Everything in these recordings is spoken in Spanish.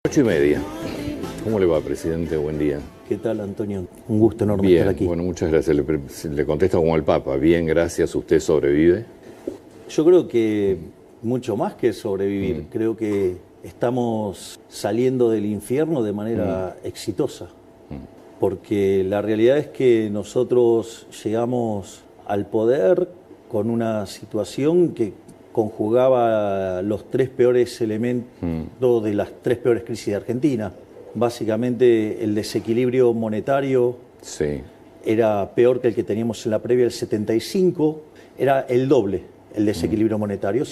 8:30. ¿Cómo le va, presidente? Buen día. ¿Qué tal, Antonio? Un gusto enorme Bien, estar aquí. bueno, muchas gracias. Le contesto como el Papa. Bien, gracias. ¿Usted sobrevive? Yo creo que mucho más que sobrevivir. Creo que estamos saliendo del infierno de manera exitosa. Porque la realidad es que nosotros llegamos al poder con una situación que conjugaba los tres peores elementos de las tres peores crisis de Argentina. Básicamente el desequilibrio monetario era peor que el que teníamos en la previa del 75, era el doble el desequilibrio monetario.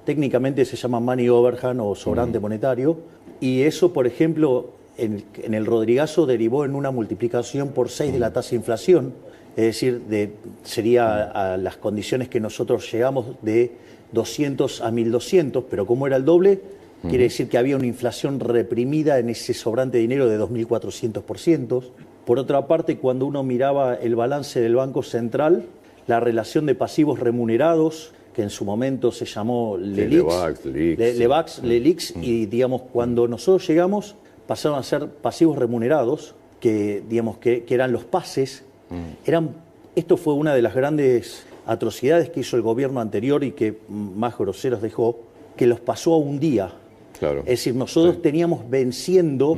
Técnicamente se llama money overhang o sobrante monetario, y eso, por ejemplo, en el Rodrigazo derivó en una multiplicación por 6 de la tasa de inflación, es decir, sería a las condiciones que nosotros llegamos de 200 a 1200, pero como era el doble, quiere decir que había una inflación reprimida en ese sobrante de dinero de 2400%. Por otra parte, cuando uno miraba el balance del Banco Central, la relación de pasivos remunerados, que en su momento se llamó LELIX, y digamos, cuando nosotros llegamos, pasaron a ser pasivos remunerados, que digamos que eran los pases. Esto fue una de las grandes atrocidades que hizo el gobierno anterior y que más groseros dejó, que los pasó a un día. Claro. Es decir, nosotros teníamos venciendo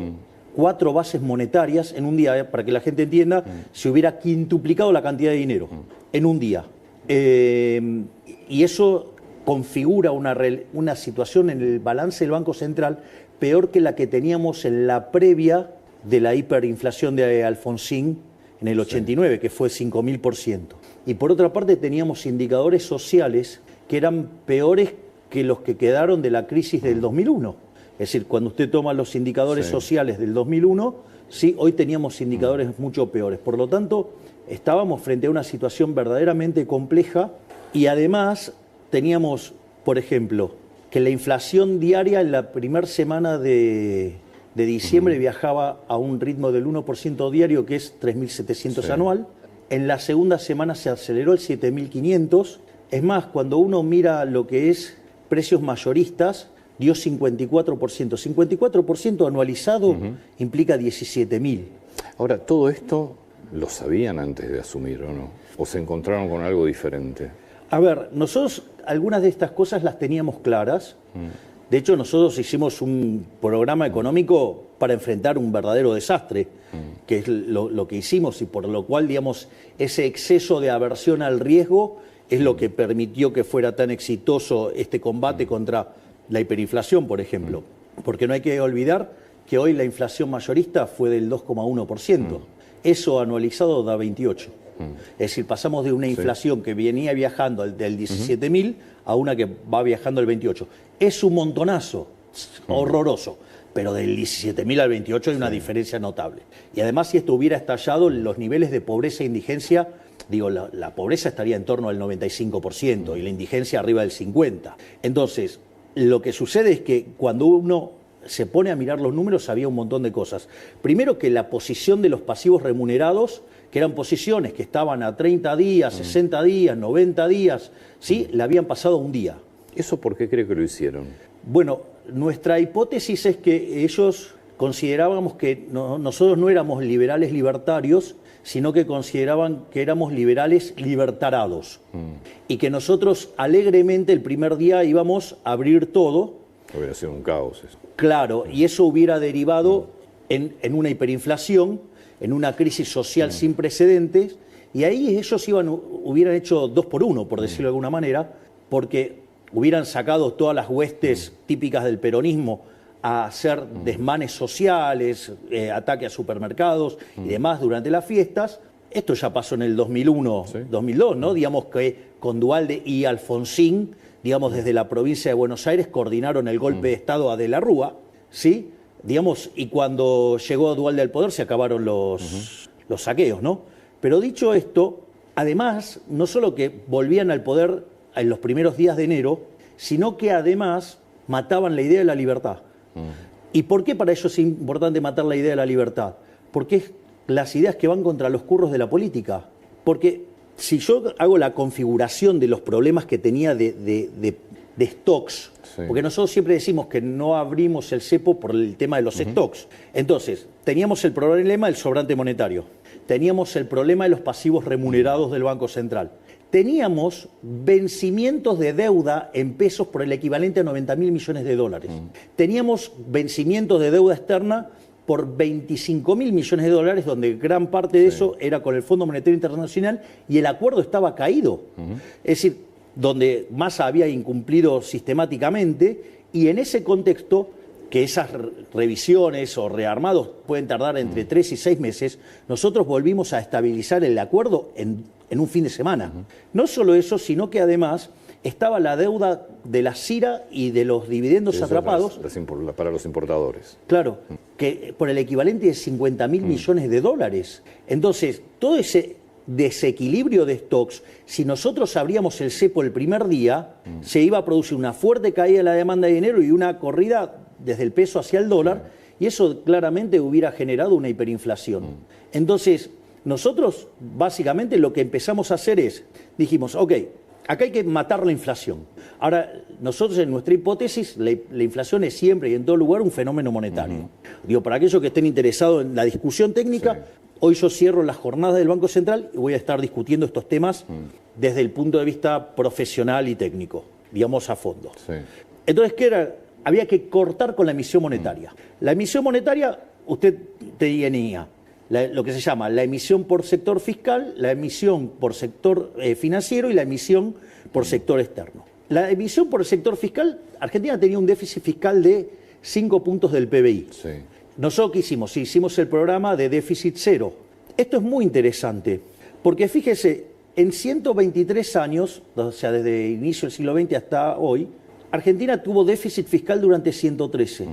4 bases monetarias en un día, para que la gente entienda, se hubiera quintuplicado la cantidad de dinero en un día. Y eso configura una situación en el balance del Banco Central peor que la que teníamos en la previa de la hiperinflación de Alfonsín en el 89, que fue 5000%. Y por otra parte teníamos indicadores sociales que eran peores que los que quedaron de la crisis del 2001. Es decir, cuando usted toma los indicadores sociales del 2001, hoy teníamos indicadores mucho peores. Por lo tanto, estábamos frente a una situación verdaderamente compleja, y además teníamos, por ejemplo, que la inflación diaria en la primera semana de diciembre viajaba a un ritmo del 1% diario, que es 3.700 anual. En la segunda semana se aceleró el 7.500. Es más, cuando uno mira lo que es precios mayoristas, dio 54%. 54% anualizado implica 17.000. Ahora, ¿todo esto lo sabían antes de asumir o no? ¿O se encontraron con algo diferente? A ver, nosotros algunas de estas cosas las teníamos claras. De hecho, nosotros hicimos un programa económico para enfrentar un verdadero desastre, que es lo que hicimos, y por lo cual, digamos, ese exceso de aversión al riesgo es lo que permitió que fuera tan exitoso este combate contra la hiperinflación, por ejemplo. Porque no hay que olvidar que hoy la inflación mayorista fue del 2,1%. Eso anualizado da 28. Es decir, pasamos de una inflación que venía viajando del 17.000 a una que va viajando al 28. Es un montonazo, horroroso, pero del 17.000 al 28 hay una diferencia notable. Y además, si esto hubiera estallado, los niveles de pobreza e indigencia, la pobreza estaría en torno al 95% y la indigencia arriba del 50%. Entonces, lo que sucede es que cuando uno se pone a mirar los números, había un montón de cosas. Primero, que la posición de los pasivos remunerados, que eran posiciones que estaban a 30 días, 60 días, 90 días, la habían pasado un día. ¿Eso por qué cree que lo hicieron? Bueno, nuestra hipótesis es que ellos considerábamos que nosotros no éramos liberales libertarios, sino que consideraban que éramos liberales libertarados. Y que nosotros alegremente el primer día íbamos a abrir todo. Hubiera sido un caos eso. Claro, y eso hubiera derivado en una hiperinflación, en una crisis social sin precedentes, y ahí ellos hubieran hecho 2 por 1, por decirlo de alguna manera, porque hubieran sacado todas las huestes típicas del peronismo a hacer desmanes sociales, ataque a supermercados y demás durante las fiestas. Esto ya pasó en el 2001, 2002, ¿no? Digamos que con Duhalde y Alfonsín, digamos, desde la provincia de Buenos Aires coordinaron el golpe de Estado a De la Rúa, ¿sí? Digamos, y cuando llegó Duhalde al poder se acabaron los saqueos, ¿no? Pero dicho esto, además, no solo que volvían al poder en los primeros días de enero, sino que además mataban la idea de la libertad. ¿Y por qué para ellos es importante matar la idea de la libertad? Porque es las ideas que van contra los curros de la política. Porque si yo hago la configuración de los problemas que tenía de de stocks, Sí. porque nosotros siempre decimos que no abrimos el cepo por el tema de los stocks. Entonces, teníamos el problema del sobrante monetario, teníamos el problema de los pasivos remunerados del Banco Central, teníamos vencimientos de deuda en pesos por el equivalente a 90.000 millones de dólares. Teníamos vencimientos de deuda externa por 25.000 millones de dólares, donde gran parte de eso era con el Fondo Monetario Internacional y el acuerdo estaba caído. Es decir, donde Massa había incumplido sistemáticamente, y en ese contexto, que esas revisiones o rearmados pueden tardar entre 3 y 6 meses, nosotros volvimos a estabilizar el acuerdo en un fin de semana. No solo eso, sino que además estaba la deuda de la CIRA y de los dividendos atrapados. Para los importadores. Claro, que por el equivalente de 50.000 millones de dólares. Entonces, todo ese desequilibrio de stocks, si nosotros abríamos el cepo el primer día, se iba a producir una fuerte caída de la demanda de dinero y una corrida desde el peso hacia el dólar, y eso claramente hubiera generado una hiperinflación. Entonces, nosotros básicamente lo que empezamos a hacer es, dijimos, ok, acá hay que matar la inflación. Ahora, nosotros en nuestra hipótesis, la inflación es siempre y en todo lugar un fenómeno monetario. Digo, para aquellos que estén interesados en la discusión técnica, hoy yo cierro las jornadas del Banco Central y voy a estar discutiendo estos temas desde el punto de vista profesional y técnico, digamos a fondo. Sí. Entonces, ¿qué era? Había que cortar con la emisión monetaria. La emisión monetaria, usted tenía lo que se llama la emisión por sector fiscal, la emisión por sector financiero y la emisión por sector externo. La emisión por el sector fiscal, Argentina tenía un déficit fiscal de 5 puntos del PBI. Sí. Nosotros ¿qué hicimos? Sí, hicimos el programa de déficit cero. Esto es muy interesante, porque fíjese, en 123 años, o sea, desde el inicio del siglo XX hasta hoy, Argentina tuvo déficit fiscal durante 113.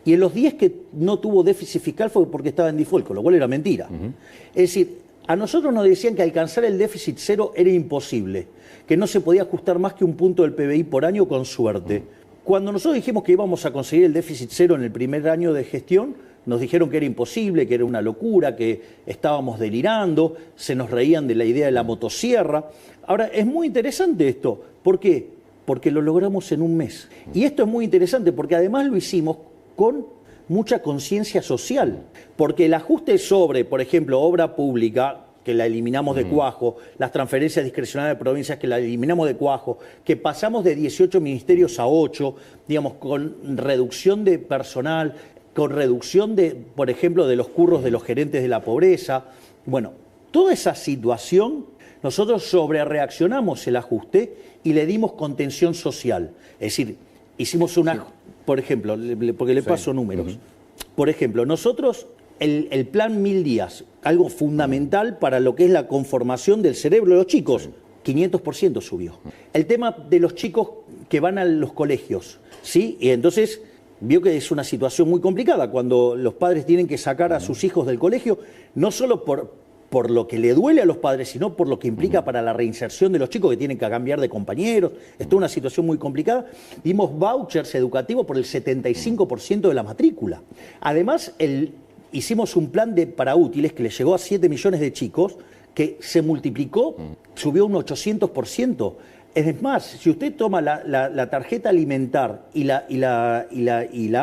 Y en los 10 que no tuvo déficit fiscal fue porque estaba en default, con lo cual era mentira. Es decir, a nosotros nos decían que alcanzar el déficit cero era imposible, que no se podía ajustar más que un punto del PBI por año con suerte. Cuando nosotros dijimos que íbamos a conseguir el déficit cero en el primer año de gestión, nos dijeron que era imposible, que era una locura, que estábamos delirando, se nos reían de la idea de la motosierra. Ahora, es muy interesante esto. ¿Por qué? Porque lo logramos en un mes. Y esto es muy interesante porque además lo hicimos con mucha conciencia social. Porque el ajuste sobre, por ejemplo, obra pública, que la eliminamos de cuajo, las transferencias discrecionales de provincias, que la eliminamos de cuajo, que pasamos de 18 ministerios a 8, digamos, con reducción de personal, con reducción de, por ejemplo, de los curros de los gerentes de la pobreza. Bueno, toda esa situación, nosotros sobrereaccionamos el ajuste y le dimos contención social. Es decir, hicimos una, por ejemplo, porque le paso números. Por ejemplo, nosotros, el plan 1000 días, algo fundamental para lo que es la conformación del cerebro de los chicos, 500% subió. El tema de los chicos que van a los colegios, ¿sí? Y entonces vio que es una situación muy complicada cuando los padres tienen que sacar a sus hijos del colegio, no solo por lo que le duele a los padres, sino por lo que implica para la reinserción de los chicos que tienen que cambiar de compañeros. Es toda una situación muy complicada. Dimos vouchers educativos por el 75% de la matrícula. Además, hicimos un plan para útiles que le llegó a 7 millones de chicos, que se multiplicó, subió un 800%. Es más, si usted toma la tarjeta alimentar y la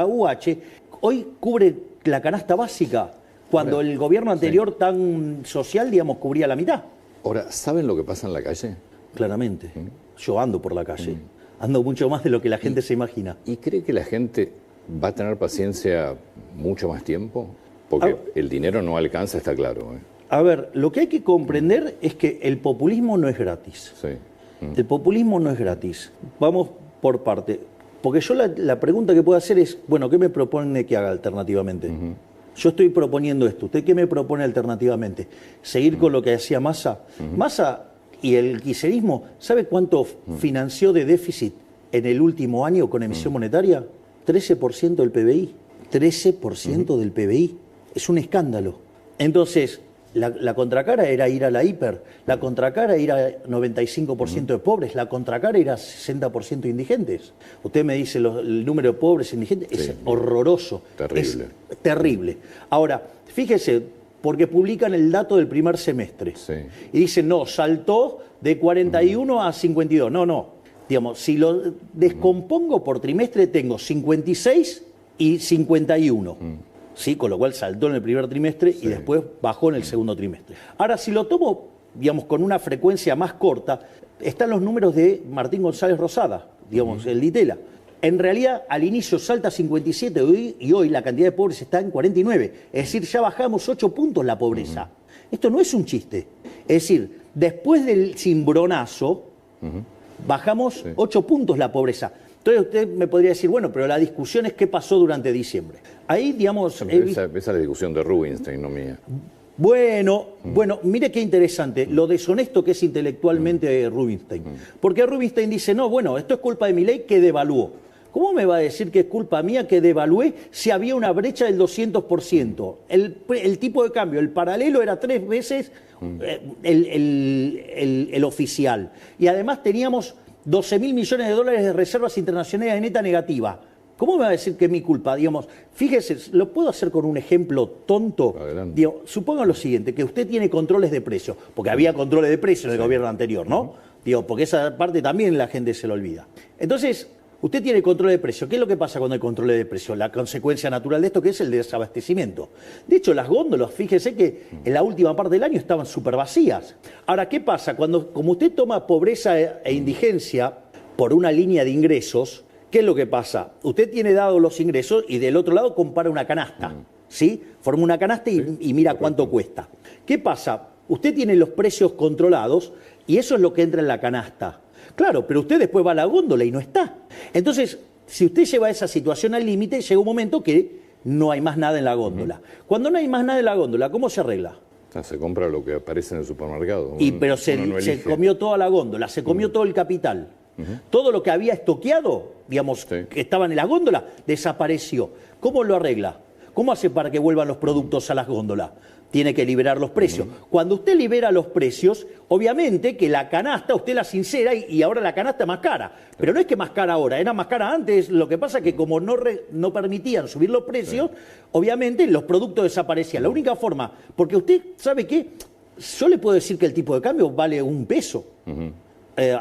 UH, hoy cubre la canasta básica, cuando el gobierno anterior tan social, digamos, cubría la mitad. Ahora, ¿saben lo que pasa en la calle? Claramente. Yo ando por la calle. Ando mucho más de lo que la gente se imagina. ¿Y cree que la gente va a tener paciencia mucho más tiempo? Porque el dinero no alcanza, está claro. A ver, lo que hay que comprender es que el populismo no es gratis. Sí. El populismo no es gratis. Vamos por parte. Porque yo la pregunta que puedo hacer es, bueno, ¿qué me propone que haga alternativamente? Yo estoy proponiendo esto. ¿Usted qué me propone alternativamente? ¿Seguir con lo que hacía Massa? Massa y el kirchnerismo, ¿sabe cuánto financió de déficit en el último año con emisión monetaria? 13% del PBI. 13% del PBI. Es un escándalo. Entonces, la contracara era ir a la hiper, la contracara era 95% de pobres, la contracara era 60% indigentes. Usted me dice el número de pobres indigentes, es horroroso. Terrible. Es terrible. Ahora, fíjese, porque publican el dato del primer semestre. Sí. Y dicen, no, saltó de 41 a 52. No. Digamos, si lo descompongo por trimestre, tengo 56 y 51. ¿Sí? Con lo cual saltó en el primer trimestre y después bajó en el segundo trimestre. Ahora, si lo tomo, digamos, con una frecuencia más corta, están los números de Martín González Rosada, digamos, el Ditela. En realidad, al inicio salta a 57 y hoy la cantidad de pobres está en 49. Es decir, ya bajamos 8 puntos la pobreza. Esto no es un chiste. Es decir, después del cimbronazo, bajamos 8 puntos la pobreza. Entonces usted me podría decir, bueno, pero la discusión es qué pasó durante diciembre. Ahí, digamos... Esa es la discusión de Rubinstein, no mía. Bueno, mire qué interesante, lo deshonesto que es intelectualmente Rubinstein. Porque Rubinstein dice, no, bueno, esto es culpa de Milei que devaluó. ¿Cómo me va a decir que es culpa mía que devalué si había una brecha del 200%? El tipo de cambio, el paralelo era 3 veces el oficial. Y además teníamos 12.000 millones de dólares de reservas internacionales de neta negativa. ¿Cómo me va a decir que es mi culpa? Digamos, fíjese, lo puedo hacer con un ejemplo tonto. Digo, suponga lo siguiente, que usted tiene controles de precios, porque había controles de precios en el gobierno anterior, ¿no? Digo, porque esa parte también la gente se lo olvida. Entonces, usted tiene control de precios. ¿Qué es lo que pasa con el control de precios? La consecuencia natural de esto, que es el desabastecimiento. De hecho, las góndolas, fíjese que en la última parte del año estaban súper vacías. Ahora, ¿qué pasa? Como usted toma pobreza e indigencia por una línea de ingresos, ¿qué es lo que pasa? Usted tiene dados los ingresos y del otro lado compara una canasta, ¿sí? Forma una canasta y mira cuánto cuesta. ¿Qué pasa? Usted tiene los precios controlados y eso es lo que entra en la canasta. Claro, pero usted después va a la góndola y no está. Entonces, si usted lleva esa situación al límite, llega un momento que no hay más nada en la góndola. Cuando no hay más nada en la góndola, ¿cómo se arregla? Se compra lo que aparece en el supermercado. Pero se comió toda la góndola, se comió todo el capital. Todo lo que había estoqueado, digamos, que estaba en la góndola, desapareció. ¿Cómo lo arregla? ¿Cómo hace para que vuelvan los productos a las góndolas? Tiene que liberar los precios. Cuando usted libera los precios, obviamente que la canasta usted la sincera y ahora la canasta es más cara. Pero no es que más cara ahora, era más cara antes. Lo que pasa es que como no permitían subir los precios, obviamente los productos desaparecían. La única forma, porque usted sabe que yo le puedo decir que el tipo de cambio vale $1.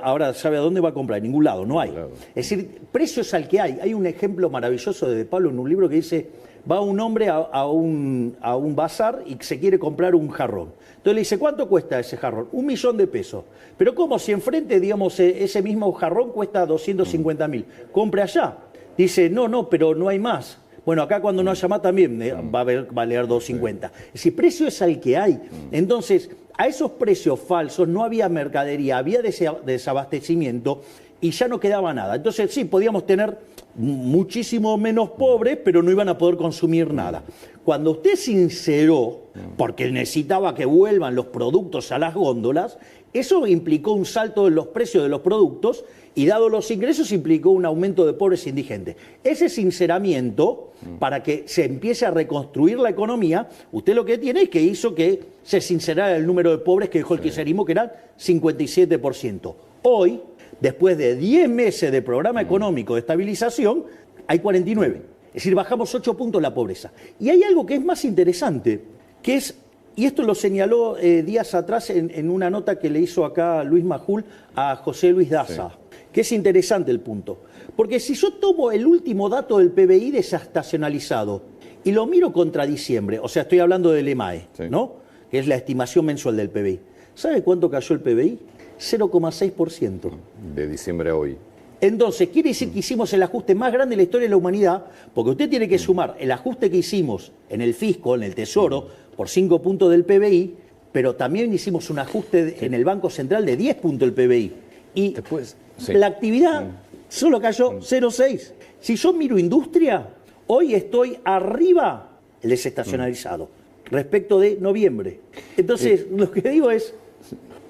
Ahora, ¿sabe a dónde va a comprar? En ningún lado, no hay. Es decir, precios al que hay. Hay un ejemplo maravilloso de Pablo en un libro que dice, va un hombre a un bazar y se quiere comprar un jarrón. Entonces le dice, ¿cuánto cuesta ese jarrón? $1.000.000. Pero ¿cómo? Si enfrente, digamos, ese mismo jarrón cuesta 250.000. Compre allá. Dice, no, pero no hay más. Bueno, acá cuando no haya más también va a valer 250. Es decir, precio es al que hay. Entonces, a esos precios falsos no había mercadería, había desabastecimiento y ya no quedaba nada. Entonces, sí, podíamos tener muchísimo menos pobres, pero no iban a poder consumir nada. Cuando usted sinceró, porque necesitaba que vuelvan los productos a las góndolas, eso implicó un salto en los precios de los productos y dado los ingresos implicó un aumento de pobres e indigentes. Ese sinceramiento, para que se empiece a reconstruir la economía, usted lo que tiene es que hizo que se sincerara el número de pobres que dejó el kirchnerismo, que eran 57%. Hoy, después de 10 meses de programa económico de estabilización, hay 49. Es decir, bajamos 8 puntos la pobreza. Y hay algo que es más interesante, que es, y esto lo señaló días atrás en una nota que le hizo acá Luis Majul a José Luis Daza, que es interesante el punto. Porque si yo tomo el último dato del PBI desestacionalizado y lo miro contra diciembre, o sea, estoy hablando del EMAE, ¿no? Que es la estimación mensual del PBI. ¿Sabe cuánto cayó el PBI? 0,6%. De diciembre a hoy. Entonces, quiere decir que hicimos el ajuste más grande de la historia de la humanidad, porque usted tiene que sumar el ajuste que hicimos en el fisco, en el tesoro, por 5 puntos del PBI, pero también hicimos un ajuste en el Banco Central de 10 puntos del PBI. Y después, la actividad solo cayó 0,6. Si yo miro industria, hoy estoy arriba el desestacionalizado, respecto de noviembre. Entonces, lo que digo es,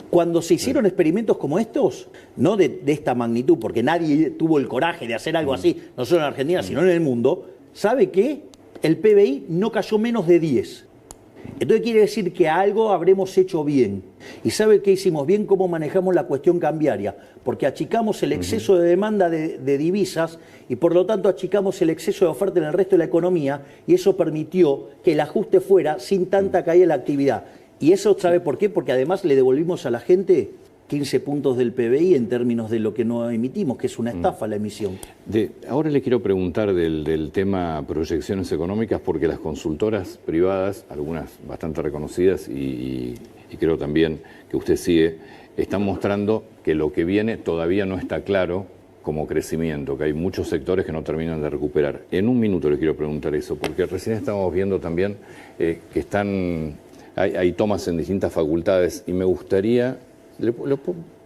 cuando se hicieron experimentos como estos, no de esta magnitud, porque nadie tuvo el coraje de hacer algo así, no solo en Argentina, sino en el mundo, ¿sabe qué? El PBI no cayó menos de 10. Entonces quiere decir que algo habremos hecho bien. ¿Y sabe qué hicimos bien? ¿Cómo manejamos la cuestión cambiaria? Porque achicamos el exceso de demanda de divisas y por lo tanto achicamos el exceso de oferta en el resto de la economía y eso permitió que el ajuste fuera sin tanta caída en la actividad. Y eso, ¿sabe por qué? Porque además le devolvimos a la gente 15 puntos del PBI en términos de lo que no emitimos, que es una estafa la emisión. Ahora le quiero preguntar del tema proyecciones económicas, porque las consultoras privadas, algunas bastante reconocidas y creo también que usted sigue, están mostrando que lo que viene todavía no está claro como crecimiento, que hay muchos sectores que no terminan de recuperar. En un minuto le quiero preguntar eso, porque recién estamos viendo también que hay tomas en distintas facultades y me gustaría,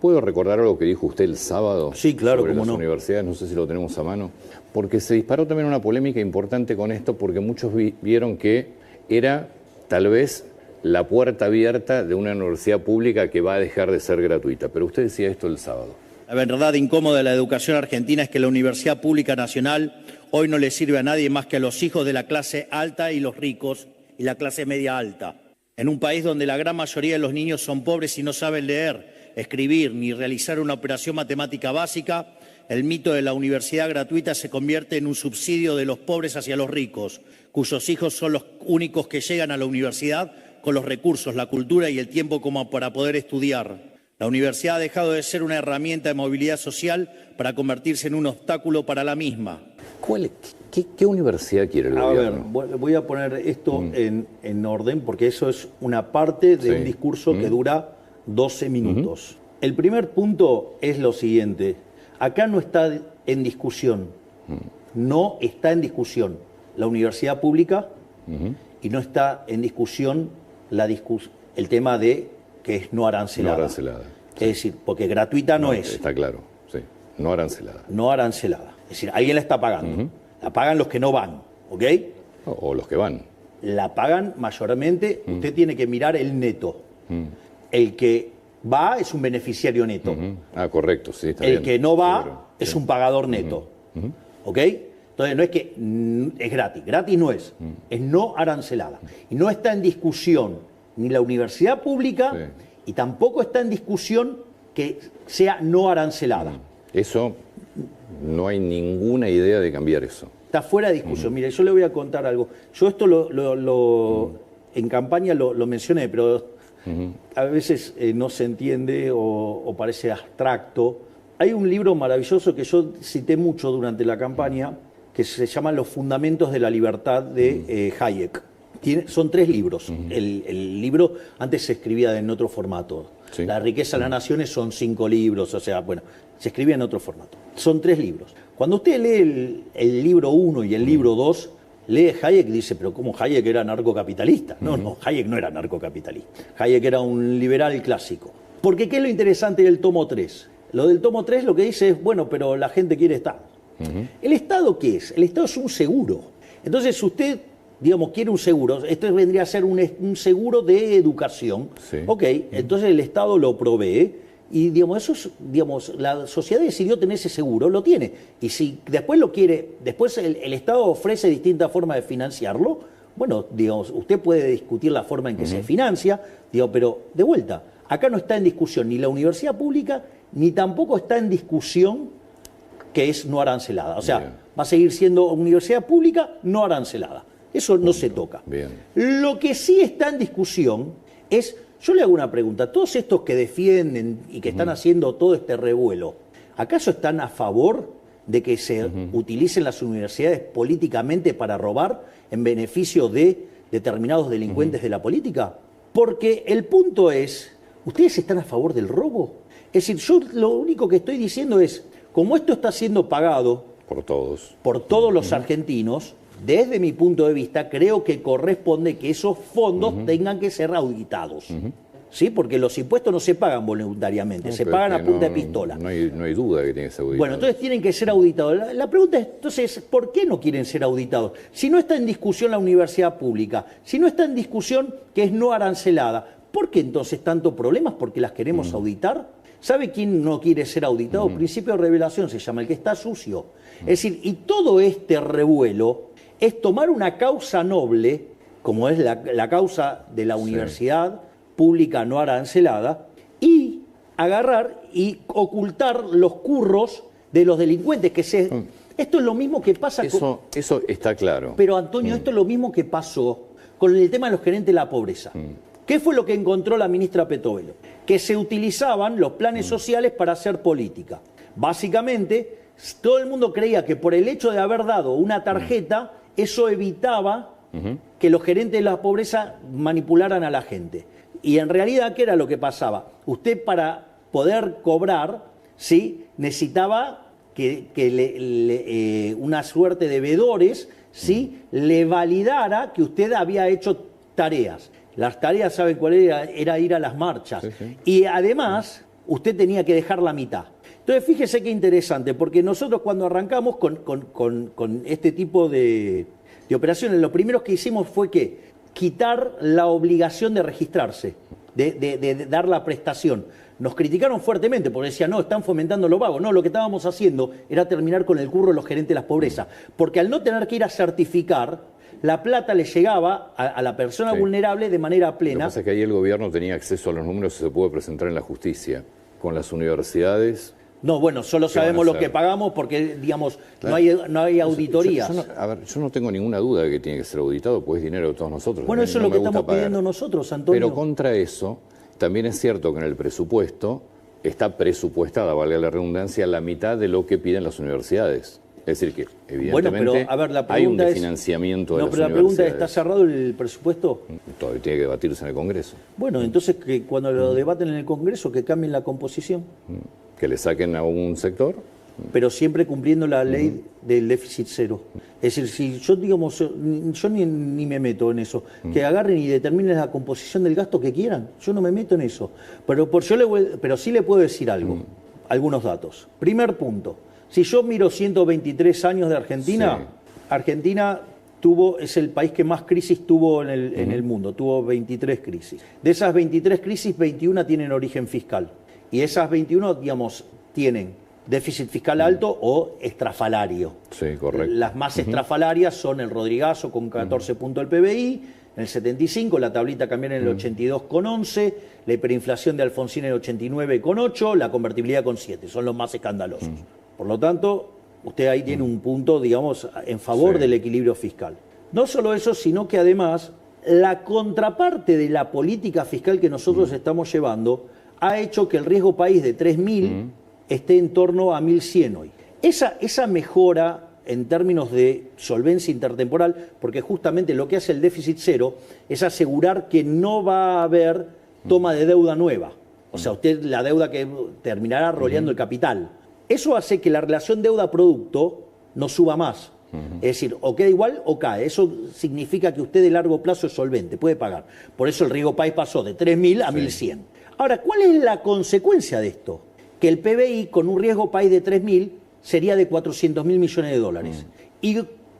¿puedo recordar algo que dijo usted el sábado? Sí, claro, sobre las no. universidades, no sé si lo tenemos a mano, porque se disparó también una polémica importante con esto, porque muchos vieron que era tal vez la puerta abierta de una universidad pública que va a dejar de ser gratuita, pero usted decía esto el sábado. La verdad incómoda de la educación argentina es que la Universidad Pública Nacional hoy no le sirve a nadie más que a los hijos de la clase alta y los ricos y la clase media alta. En un país donde la gran mayoría de los niños son pobres y no saben leer, escribir ni realizar una operación matemática básica, el mito de la universidad gratuita se convierte en un subsidio de los pobres hacia los ricos, cuyos hijos son los únicos que llegan a la universidad con los recursos, la cultura y el tiempo como para poder estudiar. La universidad ha dejado de ser una herramienta de movilidad social para convertirse en un obstáculo para la misma. ¿Qué universidad quiere el gobierno? A ver, voy a poner esto en orden, porque eso es una parte de un discurso que dura 12 minutos. El primer punto es lo siguiente. Acá no está en discusión, no está en discusión la universidad pública y no está en discusión el tema de que es no arancelada. No arancelada. Es decir, porque gratuita no es. Está claro, sí. No arancelada. No arancelada. Es decir, alguien la está pagando. La pagan los que no van, ¿ok? O los que van. La pagan mayormente, usted tiene que mirar el neto. El que va es un beneficiario neto. Ah, correcto, sí, está El bien. que no va Seguro. es un pagador neto. ¿Ok? Entonces no es que es gratis no es no arancelada. Y no está en discusión ni la universidad pública y tampoco está en discusión que sea no arancelada. Eso, no hay ninguna idea de cambiar eso. Está fuera de discusión. Mire, yo le voy a contar algo. Yo esto en campaña lo mencioné, pero a veces no se entiende o parece abstracto. Hay un libro maravilloso que yo cité mucho durante la campaña que se llama Los Fundamentos de la Libertad de Hayek. Son 3 libros. El libro antes se escribía en otro formato. Sí. La riqueza de las naciones son 5 libros, o sea, bueno, se escribía en otro formato. Son 3 libros. Cuando usted lee el libro 1 y el libro 2, lee Hayek y dice, pero ¿cómo Hayek era narcocapitalista? No, Hayek no era narcocapitalista. Hayek era un liberal clásico. Porque ¿qué es lo interesante del tomo 3? Lo del tomo 3 lo que dice es, bueno, pero la gente quiere Estado. ¿El Estado qué es? El Estado es un seguro. Entonces usted, digamos, quiere un seguro. Esto vendría a ser un seguro de educación. Sí. Ok, entonces el Estado lo provee y, digamos, la sociedad decidió tener ese seguro, lo tiene. Y si después lo quiere, después el Estado ofrece distintas formas de financiarlo, bueno, digamos, usted puede discutir la forma en que se financia, pero de vuelta, acá no está en discusión ni la universidad pública, ni tampoco está en discusión que es no arancelada. O sea, va a seguir siendo universidad pública no arancelada. Eso no se toca. Bien. Lo que sí está en discusión es, yo le hago una pregunta, todos estos que defienden y que están haciendo todo este revuelo, ¿acaso están a favor de que se utilicen las universidades políticamente para robar en beneficio de determinados delincuentes de la política? Porque el punto es, ¿ustedes están a favor del robo? Es decir, yo lo único que estoy diciendo es, como esto está siendo pagado por todos los argentinos, desde mi punto de vista, creo que corresponde que esos fondos tengan que ser auditados. ¿Sí? Porque los impuestos no se pagan voluntariamente, se pagan a punta de pistola. No hay duda que tienen que ser auditados. Bueno, entonces tienen que ser auditados. La pregunta es, entonces, ¿por qué no quieren ser auditados? Si no está en discusión la universidad pública, si no está en discusión que es no arancelada, ¿por qué entonces tanto problemas? ¿Porque las queremos auditar? ¿Sabe quién no quiere ser auditado? Principio de revelación se llama, el que está sucio. Es decir, y todo este revuelo es tomar una causa noble, como es la causa de la universidad pública no arancelada, y agarrar y ocultar los curros de los delincuentes. Esto es lo mismo que pasa Eso está claro. Pero Antonio, esto es lo mismo que pasó con el tema de los gerentes de la pobreza. ¿Qué fue lo que encontró la ministra Petovelo? Que se utilizaban los planes sociales para hacer política. Básicamente, todo el mundo creía que por el hecho de haber dado una tarjeta, eso evitaba que los gerentes de la pobreza manipularan a la gente. Y en realidad, ¿qué era lo que pasaba? Usted para poder cobrar, ¿sí?, necesitaba que una suerte de veedores, ¿sí?, le validara que usted había hecho tareas. Las tareas, ¿saben cuál era? Era ir a las marchas. Sí, sí. Y además, usted tenía que dejar la mitad. Entonces, fíjese qué interesante, porque nosotros cuando arrancamos con este tipo de operaciones, lo primero que hicimos fue que quitar la obligación de registrarse, de dar la prestación. Nos criticaron fuertemente porque decían, no, están fomentando lo vago. No, lo que estábamos haciendo era terminar con el curro de los gerentes de las pobrezas. Porque al no tener que ir a certificar, la plata le llegaba a la persona vulnerable de manera plena. Lo que pasa es que ahí el gobierno tenía acceso a los números y se puede presentar en la justicia. Con las universidades... No, bueno, solo sabemos lo que pagamos porque, digamos, claro, no hay auditorías. Yo no tengo ninguna duda de que tiene que ser auditado, pues es dinero de todos nosotros. Bueno, eso es lo que estamos pidiendo nosotros, Antonio. Pero contra eso, también es cierto que en el presupuesto está presupuestada, valga la redundancia, la mitad de lo que piden las universidades. Es decir, que evidentemente pero, a ver, la hay un desfinanciamiento de las universidades. No, pero la pregunta es, ¿está cerrado el presupuesto? Todavía tiene que debatirse en el Congreso. Bueno, entonces que cuando lo debaten en el Congreso, que cambien la composición. Que le saquen a un sector. Pero siempre cumpliendo la ley del déficit cero. Es decir, si yo, digamos, yo ni me meto en eso, que agarren y determinen la composición del gasto que quieran, yo no me meto en eso. Pero sí le puedo decir algo, algunos datos. Primer punto, si yo miro 123 años de Argentina, Argentina es el país que más crisis tuvo en el mundo, tuvo 23 crisis. De esas 23 crisis, 21 tienen origen fiscal. Y esas 21, digamos, tienen déficit fiscal alto o estrafalario. Sí, correcto. Las más estrafalarias son el Rodrigazo con 14 puntos del PBI, en el 75, la tablita cambió en el 82,11, la hiperinflación de Alfonsín en el 89,8, la convertibilidad con 7, son los más escandalosos. Por lo tanto, usted ahí tiene un punto, digamos, en favor del equilibrio fiscal. No solo eso, sino que además la contraparte de la política fiscal que nosotros estamos llevando ha hecho que el riesgo país de 3.000 esté en torno a 1.100 hoy. Esa mejora en términos de solvencia intertemporal, porque justamente lo que hace el déficit cero es asegurar que no va a haber toma de deuda nueva. O sea, usted la deuda que terminará roleando el capital. Eso hace que la relación deuda-producto no suba más. Es decir, o queda igual o cae. Eso significa que usted de largo plazo es solvente, puede pagar. Por eso el riesgo país pasó de 3.000 a 1.100. Ahora, ¿cuál es la consecuencia de esto? Que el PBI con un riesgo país de 3.000 sería de 400.000 millones de dólares. Y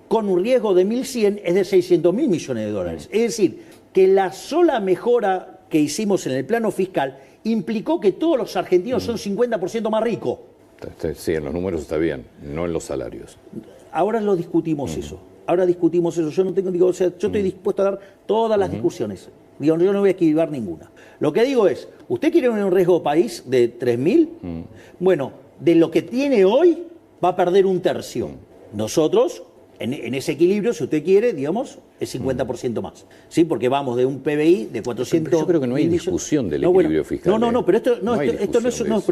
con un riesgo de 1.100 es de 600.000 millones de dólares. Es decir, que la sola mejora que hicimos en el plano fiscal implicó que todos los argentinos son 50% más ricos. Sí, en los números está bien, no en los salarios. Ahora lo discutimos eso. Ahora discutimos eso. Yo no tengo, digo, o sea, yo estoy dispuesto a dar todas las discusiones. Digo, yo no voy a esquivar ninguna. Lo que digo es, ¿usted quiere un riesgo país de 3.000? Bueno, de lo que tiene hoy va a perder un tercio. Nosotros, en ese equilibrio, si usted quiere, digamos, es 50% más. ¿Sí? Porque vamos de un PBI de 400... Pero yo creo que no hay discusión del equilibrio fiscal. Pero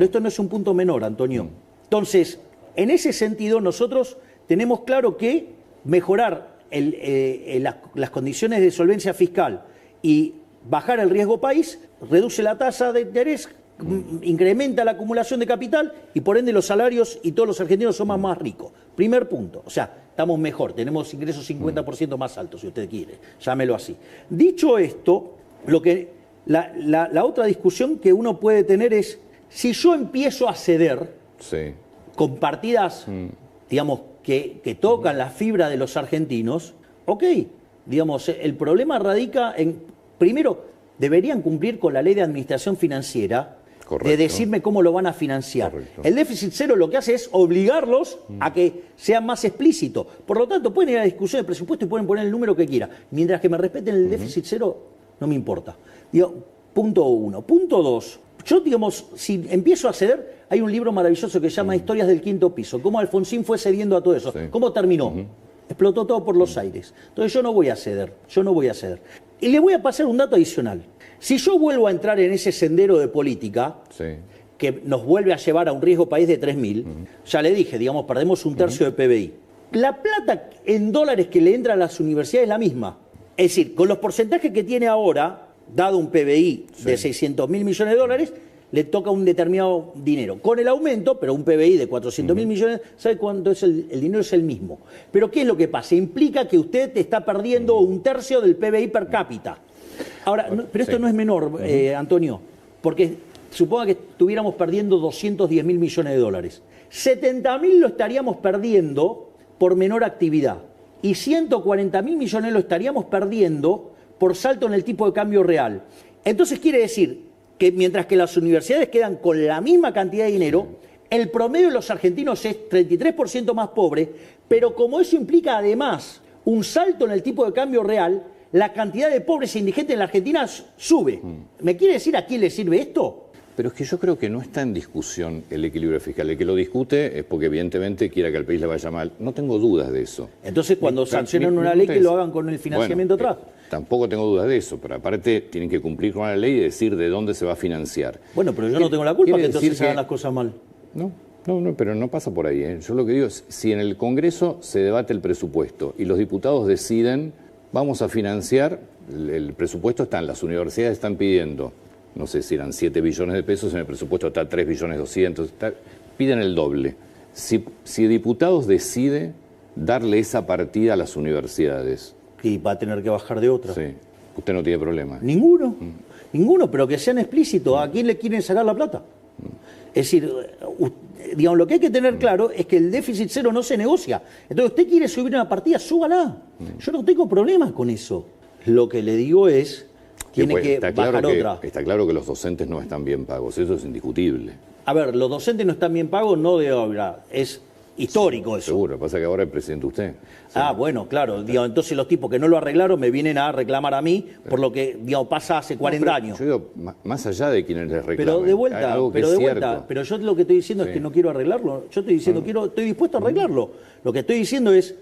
esto no es un punto menor, Antonio. Entonces, en ese sentido, nosotros tenemos claro que mejorar las condiciones de solvencia fiscal y bajar el riesgo país reduce la tasa de interés, incrementa la acumulación de capital y por ende los salarios y todos los argentinos somos más ricos. Primer punto, o sea, estamos mejor, tenemos ingresos 50% más altos, si usted quiere, llámelo así. Dicho esto, la otra discusión que uno puede tener es, si yo empiezo a ceder con partidas, digamos, que tocan la fibra de los argentinos, ok, digamos, el problema radica en, primero, deberían cumplir con la ley de administración financiera, de decirme cómo lo van a financiar. Correcto. El déficit cero lo que hace es obligarlos a que sean más explícitos. Por lo tanto, pueden ir a la discusión de presupuesto y pueden poner el número que quieran. Mientras que me respeten el déficit cero, no me importa. Digo, punto uno. Punto dos. Yo, digamos, si empiezo a ceder, hay un libro maravilloso que se llama Historias del Quinto Piso. Cómo Alfonsín fue cediendo a todo eso. ¿Cómo terminó? Explotó todo por los aires. Entonces yo no voy a ceder. Y le voy a pasar un dato adicional. Si yo vuelvo a entrar en ese sendero de política, Sí. que nos vuelve a llevar a un riesgo país de 3.000, ya le dije, digamos, perdemos un tercio de PBI. La plata en dólares que le entra a las universidades es la misma. Es decir, con los porcentajes que tiene ahora, dado un PBI de 600.000 millones de dólares, le toca un determinado dinero. Con el aumento, pero un PBI de 400.000 millones, ¿sabe cuánto es el dinero? Es el mismo. Pero ¿qué es lo que pasa? Implica que usted está perdiendo un tercio del PBI per cápita. Ahora, pero esto no es menor, Antonio, porque suponga que estuviéramos perdiendo 210.000 millones de dólares. 70.000 lo estaríamos perdiendo por menor actividad y 140.000 millones lo estaríamos perdiendo por salto en el tipo de cambio real. Entonces quiere decir que mientras que las universidades quedan con la misma cantidad de dinero, el promedio de los argentinos es 33% más pobre, pero como eso implica además un salto en el tipo de cambio real, la cantidad de pobres e indigentes en la Argentina sube. ¿Me quiere decir a quién le sirve esto? Pero es que yo creo que no está en discusión el equilibrio fiscal. El que lo discute es porque evidentemente quiera que al país le vaya mal. No tengo dudas de eso. Entonces cuando sancionan una ley que lo hagan con el financiamiento atrás. Tampoco tengo dudas de eso, pero aparte tienen que cumplir con la ley y decir de dónde se va a financiar. Bueno, pero yo no tengo la culpa que entonces se hagan las cosas mal. No, pero no pasa por ahí. Yo lo que digo es, si en el Congreso se debate el presupuesto y los diputados deciden, vamos a financiar, el presupuesto están, las universidades están pidiendo, no sé si eran 7 billones de pesos, en el presupuesto está 3 billones 200, piden el doble. Si diputados decide darle esa partida a las universidades. Y va a tener que bajar de otra. Sí, usted no tiene problema. Ninguno, ninguno, pero que sean explícitos. ¿A quién le quieren sacar la plata? Es decir, digamos, lo que hay que tener claro es que el déficit cero no se negocia. Entonces, usted quiere subir una partida, súbala. Yo no tengo problemas con eso. Lo que le digo es, tiene que bajar otra. Está claro que los docentes no están bien pagos, eso es indiscutible. A ver, los docentes no están bien pagos, no de obra, es histórico eso. Seguro, pasa que ahora es presidente usted. Sí. Ah, bueno, claro. Digamos, entonces los tipos que no lo arreglaron me vienen a reclamar a mí por lo que, digamos, pasa hace 40 años. Yo digo, más allá de quienes les reclaman. Pero de vuelta, pero yo lo que estoy diciendo es que no quiero arreglarlo. Yo estoy diciendo, estoy dispuesto a arreglarlo. Lo que estoy diciendo es,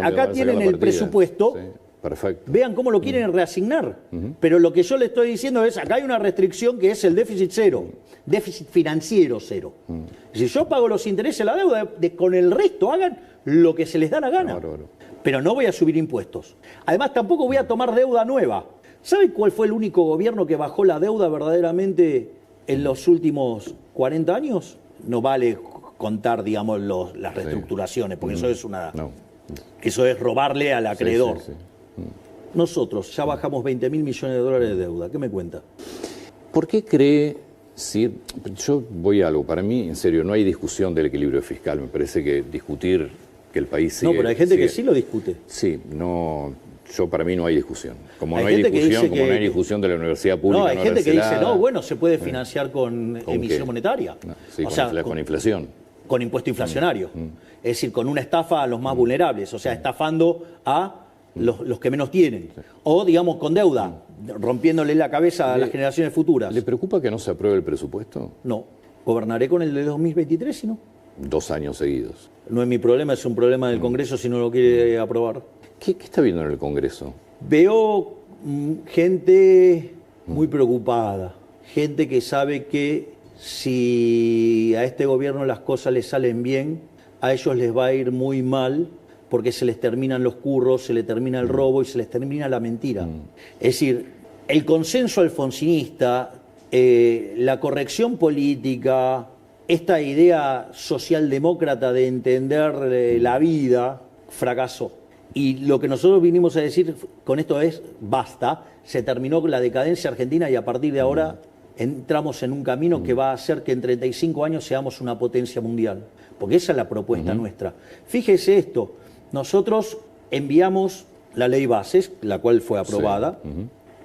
acá tienen el presupuesto. Sí. Perfecto. Vean cómo lo quieren reasignar. Pero lo que yo le estoy diciendo es, acá hay una restricción que es el déficit cero, déficit financiero cero. Si yo pago los intereses de la deuda, con el resto hagan lo que se les da la gana. Claro. Pero no voy a subir impuestos. Además, tampoco voy a tomar deuda nueva. ¿Sabe cuál fue el único gobierno que bajó la deuda verdaderamente en los últimos 40 años? No vale contar, digamos, las reestructuraciones, porque eso es eso es robarle al acreedor. Sí. Nosotros ya bajamos 20.000 millones de dólares de deuda. ¿Qué me cuenta? ¿Por qué cree, yo voy a algo, para mí, en serio, no hay discusión del equilibrio fiscal, me parece que discutir que el país sigue... No, pero hay gente que sí lo discute. Sí, para mí no hay discusión. Como no hay discusión de la universidad pública. No, hay gente que dice, se puede financiar con emisión monetaria. Sí, con inflación. Con impuesto inflacionario. Es decir, con una estafa a los más vulnerables, o sea, estafando a los que menos tienen. O, digamos, con deuda, rompiéndole la cabeza a las generaciones futuras. ¿Le preocupa que no se apruebe el presupuesto? No. Gobernaré con el de 2023, si no. 2 años seguidos. No es mi problema, es un problema del Congreso si no lo quiere aprobar. ¿Qué está viendo en el Congreso? Veo gente muy preocupada, gente que sabe que si a este gobierno las cosas les salen bien, a ellos les va a ir muy mal porque se les terminan los curros, se les termina el robo y se les termina la mentira. Es decir, el consenso alfonsinista, la corrección política, esta idea socialdemócrata de entender la vida, fracasó. Y lo que nosotros vinimos a decir con esto es, basta, se terminó la decadencia argentina y a partir de ahora entramos en un camino que va a hacer que en 35 años seamos una potencia mundial. Porque esa es la propuesta nuestra. Fíjese esto, nosotros enviamos la ley bases, la cual fue aprobada.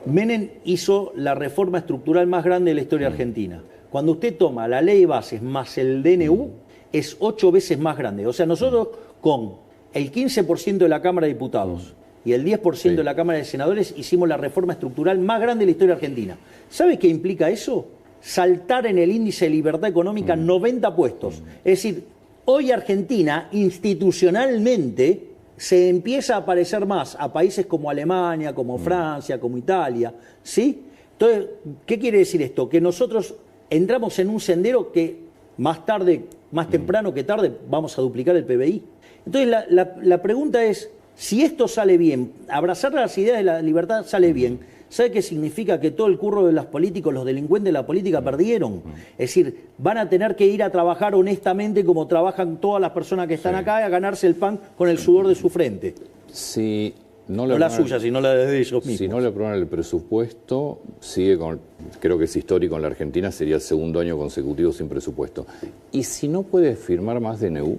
Menem hizo la reforma estructural más grande de la historia argentina. Cuando usted toma la ley bases más el DNU, es 8 veces más grande. O sea, nosotros con el 15% de la Cámara de Diputados y el 10% de la Cámara de Senadores hicimos la reforma estructural más grande de la historia argentina. ¿Sabe qué implica eso? Saltar en el índice de libertad económica 90 puestos. Es decir, hoy Argentina institucionalmente se empieza a parecer más a países como Alemania, como Francia, como Italia, ¿sí? Entonces, ¿qué quiere decir esto? Que nosotros entramos en un sendero que más tarde, más temprano que tarde, vamos a duplicar el PBI. Entonces, la pregunta es, si esto sale bien, abrazar las ideas de la libertad sale bien, ¿sabe qué significa? Que todo el curro de los políticos, los delincuentes de la política perdieron. Es decir, van a tener que ir a trabajar honestamente como trabajan todas las personas que están acá, a ganarse el pan con el sudor de su frente. Si no la suya, sino la de ellos mismos. Si no le aprueban el presupuesto, sigue con, creo que es histórico en la Argentina, sería el segundo año consecutivo sin presupuesto. ¿Y si no puede firmar más DNU?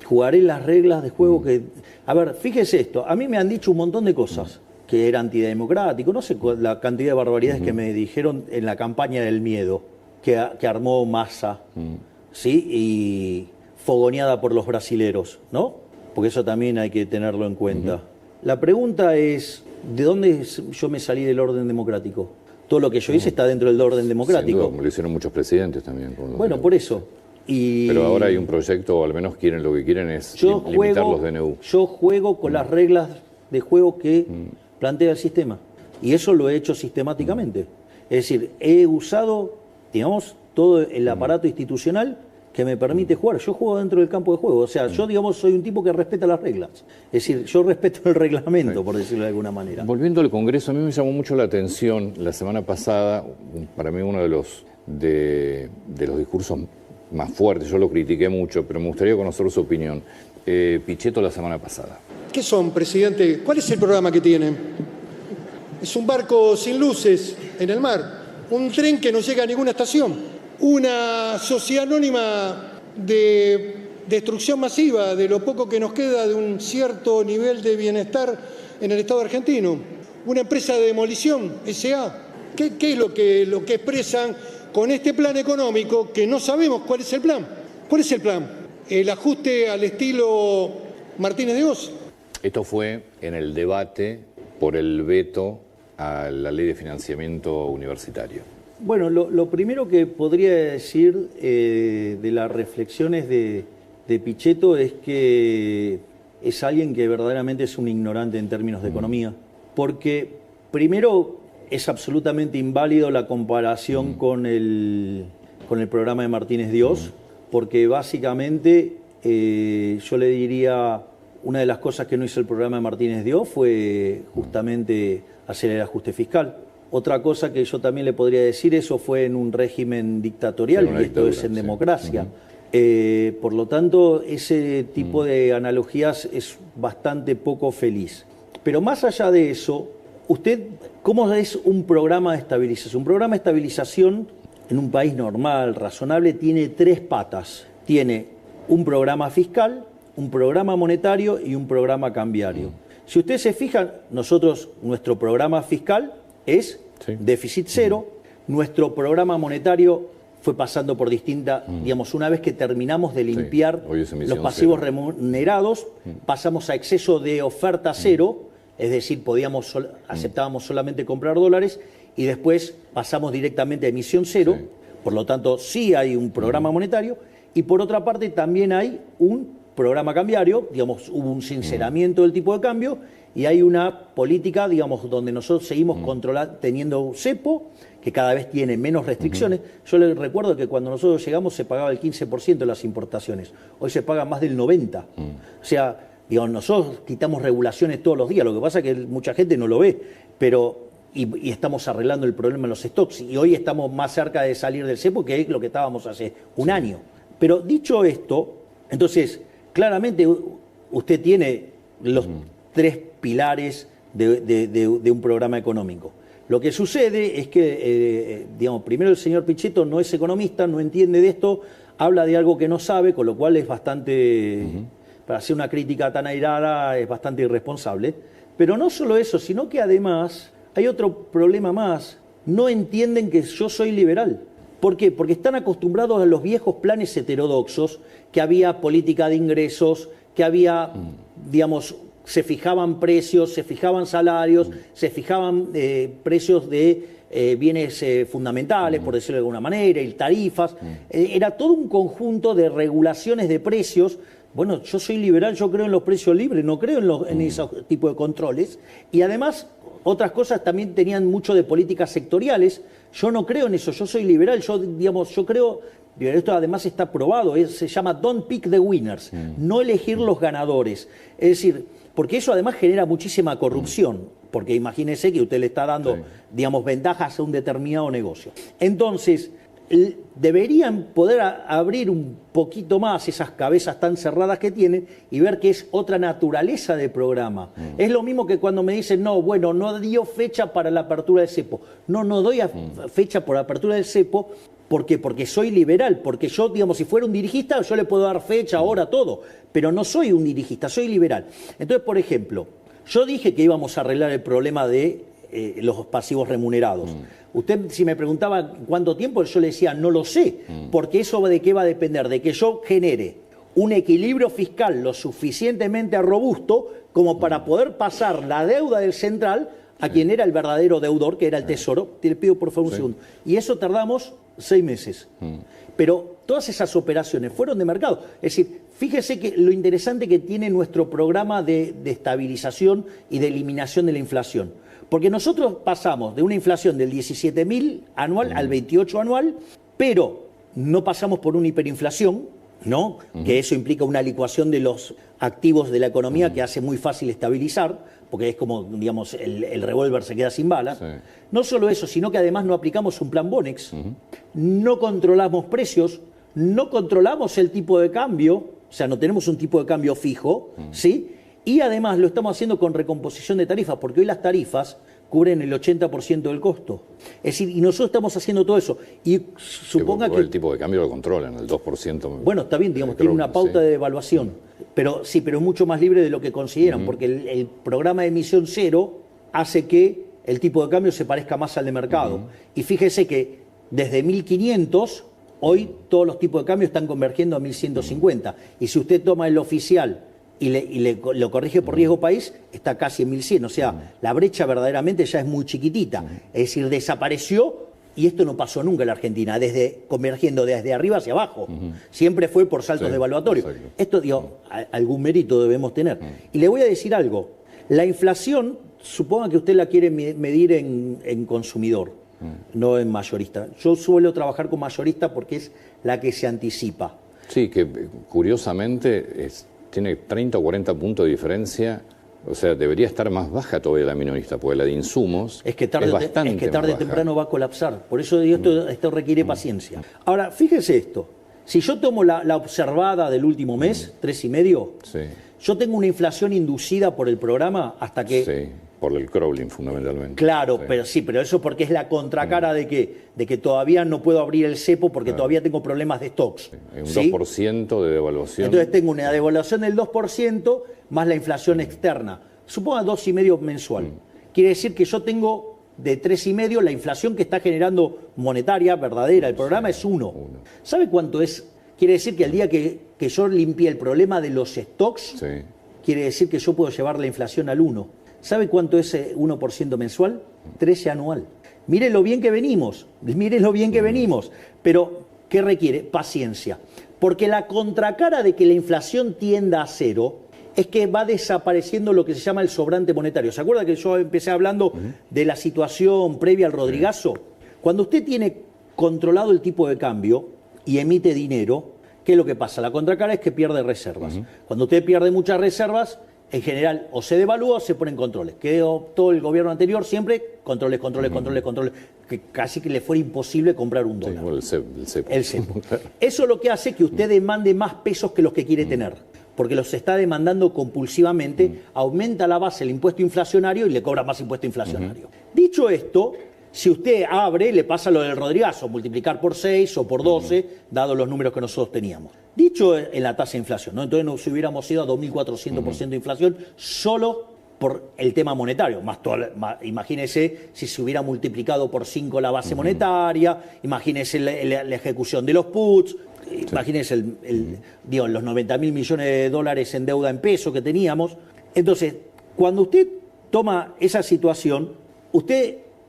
Jugaré las reglas de juego que... A ver, fíjese esto, a mí me han dicho un montón de cosas, que era antidemocrático, no sé la cantidad de barbaridades que me dijeron en la campaña del miedo, que armó Massa, ¿sí? Y fogoneada por los brasileros, ¿no? Porque eso también hay que tenerlo en cuenta. La pregunta es, ¿de dónde yo me salí del orden democrático? Todo lo que yo hice está dentro del orden democrático. Sin duda, como lo hicieron muchos presidentes también. Bueno, por eso. Pero ahora hay un proyecto, o al menos quieren lo que quieren es limitar los DNU. Yo juego con las reglas de juego que plantea el sistema. Y eso lo he hecho sistemáticamente. Es decir, he usado, digamos, todo el aparato institucional que me permite jugar. Yo juego dentro del campo de juego. O sea, yo, digamos, soy un tipo que respeta las reglas. Es decir, yo respeto el reglamento, por decirlo de alguna manera. Volviendo al Congreso, a mí me llamó mucho la atención la semana pasada, para mí uno de los discursos más fuertes, yo lo critiqué mucho, pero me gustaría conocer su opinión. Pichetto la semana pasada. ¿Qué son, presidente? ¿Cuál es el programa que tienen? Es un barco sin luces en el mar, un tren que no llega a ninguna estación, una sociedad anónima de destrucción masiva de lo poco que nos queda de un cierto nivel de bienestar en el Estado argentino, una empresa de demolición, S.A. ¿Qué es lo que expresan con este plan económico que no sabemos cuál es el plan? ¿Cuál es el plan? ¿El ajuste al estilo Martínez de Oz? Esto fue en el debate por el veto a la ley de financiamiento universitario. Bueno, lo primero que podría decir de las reflexiones de Pichetto es que es alguien que verdaderamente es un ignorante en términos de economía, porque primero es absolutamente inválido la comparación con el programa de Martínez de Oz, porque básicamente yo le diría, una de las cosas que no hizo el programa de Martínez de Oz fue justamente hacer el ajuste fiscal. Otra cosa que yo también le podría decir, eso fue en un régimen dictatorial, y esto es en democracia. Por lo tanto, ese tipo de analogías es bastante poco feliz. Pero más allá de eso, usted, ¿cómo es un programa de estabilización? Un programa de estabilización en un país normal, razonable, tiene tres patas. Tiene un programa fiscal, un programa monetario y un programa cambiario. Si usted se fija, nuestro programa fiscal es déficit cero, nuestro programa monetario fue pasando por distintas, digamos, una vez que terminamos de limpiar los pasivos remunerados, pasamos a exceso de oferta cero, es decir, aceptábamos solamente comprar dólares, y después pasamos directamente a emisión cero, por lo tanto sí hay un programa monetario, y por otra parte también hay un programa cambiario, digamos, hubo un sinceramiento del tipo de cambio, y hay una política, digamos, donde nosotros seguimos teniendo cepo, que cada vez tiene menos restricciones. Yo les recuerdo que cuando nosotros llegamos se pagaba el 15% de las importaciones, hoy se paga más del 90%. O sea, digamos, nosotros quitamos regulaciones todos los días, lo que pasa es que mucha gente no lo ve, pero y estamos arreglando el problema en los stocks, y hoy estamos más cerca de salir del cepo que es lo que estábamos hace un año. Pero dicho esto, entonces, claramente usted tiene los tres pilares de un programa económico. Lo que sucede es que, digamos, primero el señor Pichetto no es economista, no entiende de esto, habla de algo que no sabe, con lo cual es bastante, para hacer una crítica tan airada, es bastante irresponsable. Pero no solo eso, sino que además hay otro problema más. No entienden que yo soy liberal. ¿Por qué? Porque están acostumbrados a los viejos planes heterodoxos, que había política de ingresos, que había, digamos, se fijaban precios, se fijaban salarios, se fijaban precios de bienes fundamentales, por decirlo de alguna manera, y tarifas. Era todo un conjunto de regulaciones de precios Bueno, yo soy liberal, yo creo en los precios libres, no creo en ese tipo de controles. Y además, otras cosas también tenían mucho de políticas sectoriales. Yo no creo en eso, yo soy liberal, yo creo, esto además está probado, se llama don't pick the winners, no elegir los ganadores. Es decir, porque eso además genera muchísima corrupción, porque imagínese que usted le está dando, digamos, ventajas a un determinado negocio. Entonces, deberían poder abrir un poquito más esas cabezas tan cerradas que tienen y ver que es otra naturaleza de programa. Es lo mismo que cuando me dicen, no, bueno, no dio fecha para la apertura del cepo. No doy fecha por la apertura del cepo. ¿Por qué? Porque soy liberal, porque yo, digamos, si fuera un dirigista, yo le puedo dar fecha, hora, todo, pero no soy un dirigista, soy liberal. Entonces, por ejemplo, yo dije que íbamos a arreglar el problema de los pasivos remunerados. Usted, si me preguntaba cuánto tiempo, yo le decía, no lo sé, porque eso de qué va a depender, de que yo genere un equilibrio fiscal lo suficientemente robusto como para poder pasar la deuda del central a quien era el verdadero deudor, que era el Tesoro. Te pido por favor un segundo. Y eso tardamos 6 meses. Pero todas esas operaciones fueron de mercado. Es decir, fíjese que lo interesante que tiene nuestro programa de estabilización y de eliminación de la inflación. Porque nosotros pasamos de una inflación del 17.000 anual al 28 anual, pero no pasamos por una hiperinflación, ¿no? Que eso implica una licuación de los activos de la economía que hace muy fácil estabilizar, porque es como, digamos, el revólver se queda sin balas. Sí. No solo eso, sino que además no aplicamos un plan Bonex, no controlamos precios, no controlamos el tipo de cambio, o sea, no tenemos un tipo de cambio fijo, ¿sí? Y además lo estamos haciendo con recomposición de tarifas, porque hoy las tarifas cubren el 80% del costo. Es decir, y nosotros estamos haciendo todo eso. Y suponga que el tipo de cambio lo controlan, el 2%. Bueno, está bien, digamos, tiene una pauta de devaluación. Pero sí, pero es mucho más libre de lo que consideran, porque el programa de emisión cero hace que el tipo de cambio se parezca más al de mercado. Y fíjese que desde 1.500, hoy todos los tipos de cambio están convergiendo a 1.150. Y si usted toma el oficial y lo corrige por riesgo país, está casi en 1.100. O sea, la brecha verdaderamente ya es muy chiquitita. Es decir, desapareció, y esto no pasó nunca en la Argentina, convergiendo desde arriba hacia abajo. Siempre fue por saltos devaluatorios. Exacto. Esto, digo, algún mérito debemos tener. Y le voy a decir algo. La inflación, suponga que usted la quiere medir en consumidor, no en mayorista. Yo suelo trabajar con mayorista porque es la que se anticipa. Sí, que curiosamente tiene 30 o 40 puntos de diferencia. O sea, debería estar más baja todavía la minorista, porque la de insumos es tarde o temprano va a colapsar. Por eso digo, esto requiere paciencia. Ahora, fíjese esto. Si yo tomo la observada del último mes, 3,5, yo tengo una inflación inducida por el programa hasta que... Sí, por el crawling fundamentalmente. Claro, pero eso porque es la contracara de que todavía no puedo abrir el cepo porque todavía tengo problemas de stocks. Un 2% de devaluación. Entonces tengo una devaluación del 2% más la inflación externa. Suponga 2,5 mensual. Quiere decir que yo tengo de 3,5, la inflación que está generando monetaria, verdadera, el programa es 1. ¿Sabe cuánto es? Quiere decir que el día que yo limpié el problema de los stocks, quiere decir que yo puedo llevar la inflación al 1. ¿Sabe cuánto es 1% mensual? 13 anual. Mire lo bien que venimos, pero ¿qué requiere? Paciencia. Porque la contracara de que la inflación tienda a cero es que va desapareciendo lo que se llama el sobrante monetario. ¿Se acuerda que yo empecé hablando de la situación previa al Rodrigazo? Cuando usted tiene controlado el tipo de cambio y emite dinero, ¿qué es lo que pasa? La contracara es que pierde reservas. Cuando usted pierde muchas reservas, en general, o se devalúa o se ponen controles. Que optó el gobierno anterior siempre, controles, que casi que le fuera imposible comprar un dólar. Sí, el cepo. Eso es lo que hace que usted demande más pesos que los que quiere tener, porque los está demandando compulsivamente, aumenta la base el impuesto inflacionario y le cobra más impuesto inflacionario. Dicho esto, si usted abre, le pasa lo del Rodrigazo, multiplicar por 6 o por 12, dado los números que nosotros teníamos. Dicho en la tasa de inflación, ¿no? Entonces nos hubiéramos ido a 2.400% de inflación solo por el tema monetario. Imagínese si se hubiera multiplicado por 5 la base monetaria, imagínese la ejecución de los puts, imagínese los 90.000 millones de dólares en deuda en peso que teníamos. Entonces, cuando usted toma esa situación,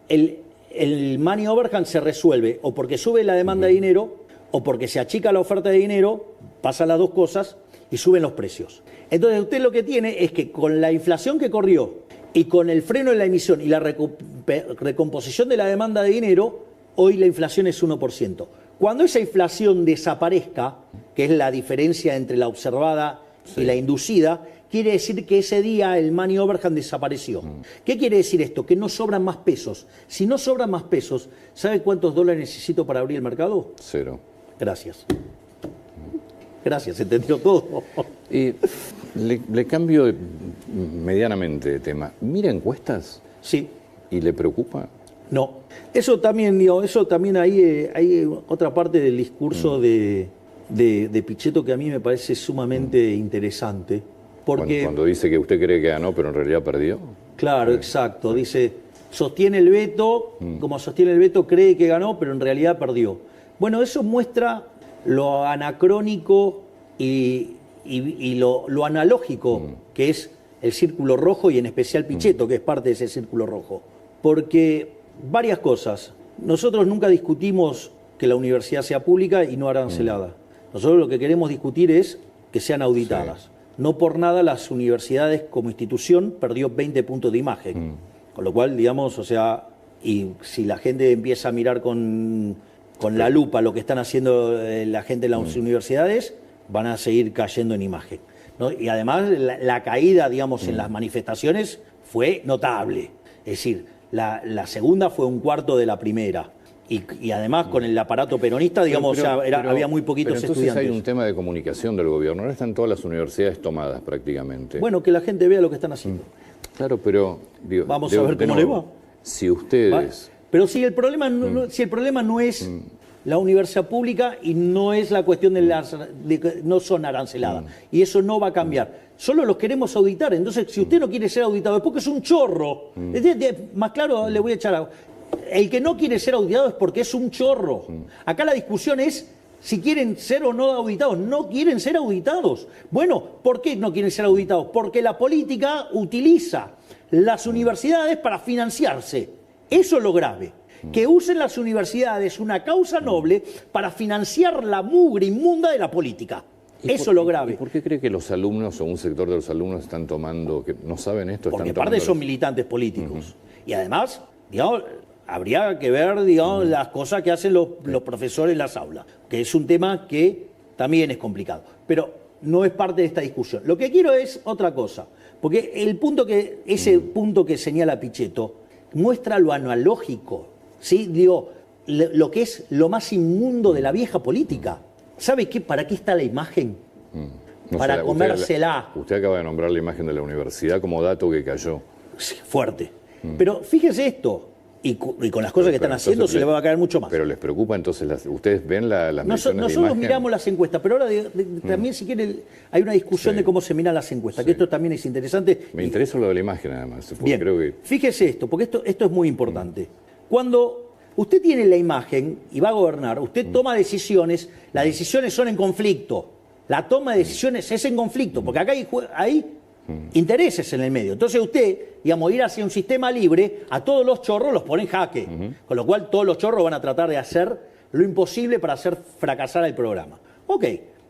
el money overhang se resuelve o porque sube la demanda de dinero o porque se achica la oferta de dinero, pasan las dos cosas y suben los precios. Entonces usted lo que tiene es que con la inflación que corrió y con el freno de la emisión y la recomposición de la demanda de dinero, hoy la inflación es 1%. Cuando esa inflación desaparezca, que es la diferencia entre la observada y la inducida, quiere decir que ese día el money overhang desapareció. ¿Qué quiere decir esto? Que no sobran más pesos. Si no sobran más pesos, ¿sabe cuántos dólares necesito para abrir el mercado? 0. Gracias. Gracias, entendió todo. Y le cambio medianamente de tema. ¿Mira encuestas? Sí. ¿Y le preocupa? No. Eso también, digo, hay otra parte del discurso de Pichetto que a mí me parece sumamente interesante. Porque, cuando dice que usted cree que ganó, pero en realidad perdió. Claro, exacto. Dice, sostiene el veto, como sostiene el veto, cree que ganó, pero en realidad perdió. Bueno, eso muestra lo anacrónico y lo analógico que es el círculo rojo y en especial Pichetto, que es parte de ese círculo rojo. Porque varias cosas. Nosotros nunca discutimos que la universidad sea pública y no arancelada. Nosotros lo que queremos discutir es que sean auditadas. Sí. No por nada las universidades como institución perdió 20 puntos de imagen. Con lo cual, digamos, o sea, y si la gente empieza a mirar con la lupa lo que están haciendo la gente en las universidades, van a seguir cayendo en imagen, ¿no? Y además la caída, digamos, en las manifestaciones fue notable. Es decir, la segunda fue un cuarto de la primera. Y además con el aparato peronista, digamos, había muy poquitos entonces estudiantes. Hay un tema de comunicación del gobierno. Ahora están todas las universidades tomadas prácticamente. Bueno, que la gente vea lo que están haciendo. Claro, pero... Digo, vamos a ver cómo le va. Si ustedes... ¿Va? Pero si el problema no es la universidad pública y no es la cuestión de que no son aranceladas. Y eso no va a cambiar. Solo los queremos auditar. Entonces, si usted no quiere ser auditado es porque es un chorro. Más claro, le voy a echar agua. El que no quiere ser auditado es porque es un chorro. Acá la discusión es si quieren ser o no auditados. No quieren ser auditados. Bueno, ¿por qué no quieren ser auditados? Porque la política utiliza las universidades para financiarse. Eso es lo grave. Que usen las universidades una causa noble para financiar la mugre inmunda de la política. Eso es lo grave. ¿Y por qué cree que los alumnos o un sector de los alumnos están tomando, que no saben esto? Porque aparte son militantes políticos. Y además, digamos, habría que ver, digamos, las cosas que hacen los profesores en las aulas, que es un tema que también es complicado. Pero no es parte de esta discusión. Lo que quiero es otra cosa. Porque ese punto que señala Pichetto muestra lo analógico, ¿sí? Digo, lo que es lo más inmundo de la vieja política. ¿Sabe qué? ¿Para qué está la imagen? Para comérsela. Usted acaba de nombrar la imagen de la universidad como dato que cayó. Sí, fuerte. Pero fíjese esto, y con las cosas que están haciendo se le va a caer mucho más. Pero les preocupa entonces, ustedes ven las mediciones de Nosotros imagen. miramos las encuestas, pero ahora también si quiere hay una discusión de cómo se miran las encuestas, que esto también es interesante. Me interesa lo de la imagen además. Bien, creo que... fíjese esto, porque esto es muy importante. Cuando usted tiene la imagen y va a gobernar, usted toma decisiones, las decisiones son en conflicto. La toma de decisiones es en conflicto, porque acá hay intereses en el medio. Entonces usted, digamos, ir hacia un sistema libre, a todos los chorros los pone en jaque. Con lo cual todos los chorros van a tratar de hacer lo imposible para hacer fracasar el programa. Ok,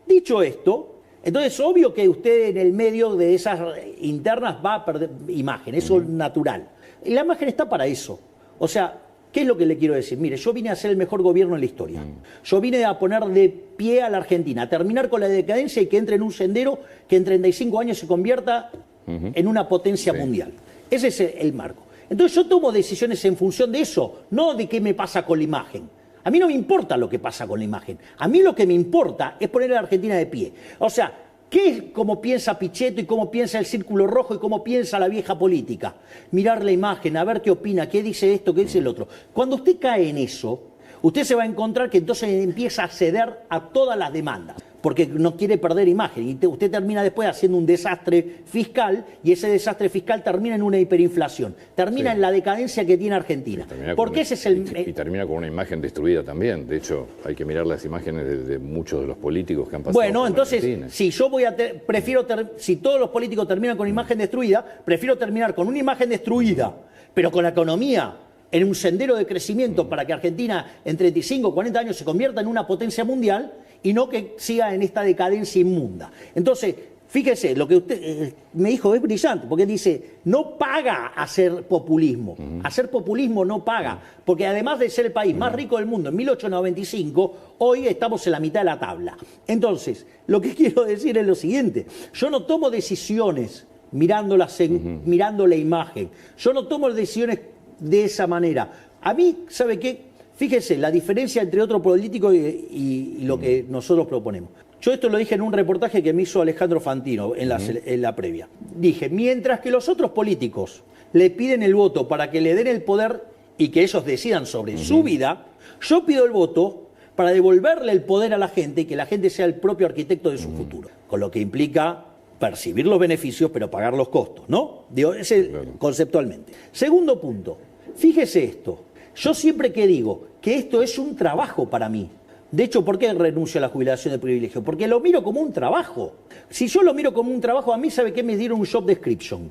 dicho esto, entonces obvio que usted en el medio de esas internas va a perder imagen, eso es natural. Y la imagen está para eso. O sea, ¿qué es lo que le quiero decir? Mire, yo vine a ser el mejor gobierno en la historia. Yo vine a poner de pie a la Argentina, a terminar con la decadencia y que entre en un sendero que en 35 años se convierta en una potencia mundial. Ese es el marco. Entonces yo tomo decisiones en función de eso, no de qué me pasa con la imagen. A mí no me importa lo que pasa con la imagen. A mí lo que me importa es poner a la Argentina de pie. O sea, ¿qué es cómo piensa Pichetto y cómo piensa el Círculo Rojo y cómo piensa la vieja política? Mirar la imagen, a ver qué opina, qué dice esto, qué dice el otro. Cuando usted cae en eso, usted se va a encontrar que entonces empieza a ceder a todas las demandas, porque no quiere perder imagen. Y usted termina después haciendo un desastre fiscal y ese desastre fiscal termina en una hiperinflación. Termina en la decadencia que tiene Argentina. Porque ese es y termina con una imagen destruida también. De hecho, hay que mirar las imágenes de muchos de los políticos que han pasado. Bueno, entonces, si yo si todos los políticos terminan con imagen destruida, prefiero terminar con una imagen destruida, pero con la economía en un sendero de crecimiento para que Argentina en 35 o 40 años se convierta en una potencia mundial y no que siga en esta decadencia inmunda. Entonces, fíjese, lo que usted me dijo es brillante, porque él dice, no paga hacer populismo. Hacer populismo no paga, porque además de ser el país más rico del mundo en 1895, hoy estamos en la mitad de la tabla. Entonces, lo que quiero decir es lo siguiente, yo no tomo decisiones mirando la imagen, yo no tomo decisiones de esa manera. A mí, ¿sabe qué? Fíjese, la diferencia entre otro político y lo que nosotros proponemos. Yo esto lo dije en un reportaje que me hizo Alejandro Fantino en la previa. Dije, mientras que los otros políticos le piden el voto para que le den el poder y que ellos decidan sobre su vida, yo pido el voto para devolverle el poder a la gente y que la gente sea el propio arquitecto de su futuro. Con lo que implica percibir los beneficios pero pagar los costos, ¿no? Digo, conceptualmente. Segundo punto, fíjese esto. Yo siempre que digo que esto es un trabajo para mí. De hecho, ¿por qué renuncio a la jubilación de privilegio? Porque lo miro como un trabajo. Si yo lo miro como un trabajo, a mí, ¿sabe qué? Me dieron un job description.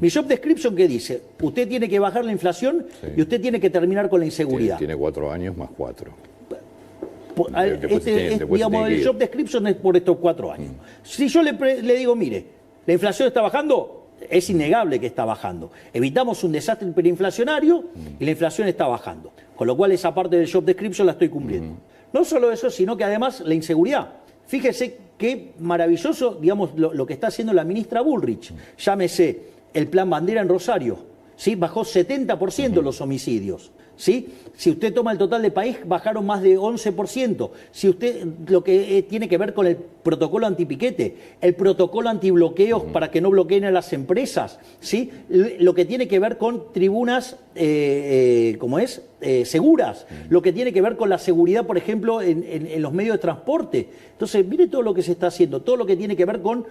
Mi job description, ¿qué dice? Usted tiene que bajar la inflación y usted tiene que terminar con la inseguridad. Tiene 4 años más 4. Digamos, el job description es por estos 4 años. Si yo le digo, mire, la inflación está bajando, es innegable que está bajando. Evitamos un desastre hiperinflacionario y la inflación está bajando. Con lo cual esa parte del job description la estoy cumpliendo. No solo eso, sino que además la inseguridad. Fíjese qué maravilloso, digamos, lo que está haciendo la ministra Bullrich. Llámese el Plan Bandera en Rosario, ¿sí? Bajó 70% los homicidios. ¿Sí? Si usted toma el total del país, bajaron más de 11%. Si usted, lo que tiene que ver con el protocolo antipiquete, el protocolo antibloqueos para que no bloqueen a las empresas, ¿sí? Lo que tiene que ver con tribunas, seguras, lo que tiene que ver con la seguridad, por ejemplo, en los medios de transporte. Entonces, mire todo lo que se está haciendo, todo lo que tiene que ver con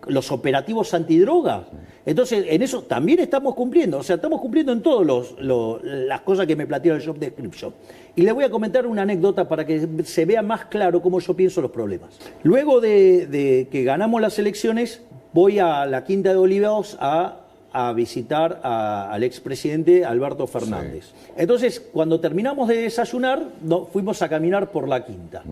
los operativos antidrogas. Entonces, en eso también estamos cumpliendo. O sea, estamos cumpliendo en todas las cosas que me planteó el job description. Y le voy a comentar una anécdota para que se vea más claro cómo yo pienso los problemas. Luego de que ganamos las elecciones, voy a la Quinta de Olivos a visitar al expresidente Alberto Fernández. Sí. Entonces, cuando terminamos de desayunar, fuimos a caminar por la Quinta.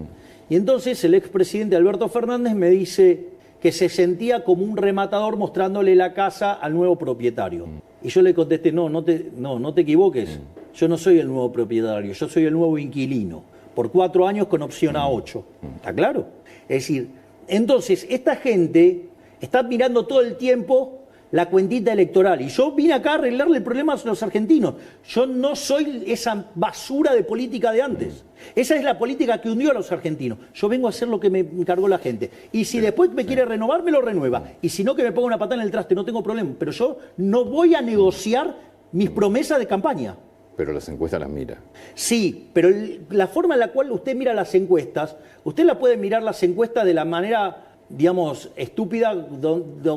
Y entonces el expresidente Alberto Fernández me dice que se sentía como un rematador mostrándole la casa al nuevo propietario. Y yo le contesté, no te equivoques, yo no soy el nuevo propietario, yo soy el nuevo inquilino, por 4 años con opción a 8. ¿Está claro? Es decir, entonces, esta gente está mirando todo el tiempo la cuentita electoral. Y yo vine acá a arreglarle el problema a los argentinos. Yo no soy esa basura de política de antes. Esa es la política que hundió a los argentinos. Yo vengo a hacer lo que me encargó la gente. Y si después me quiere renovar, me lo renueva. Y si no, que me ponga una patada en el traste, no tengo problema. Pero yo no voy a negociar mis promesas de campaña. Pero las encuestas las mira. Sí, pero la forma en la cual usted mira las encuestas, usted la puede mirar las encuestas de la manera, digamos, estúpida,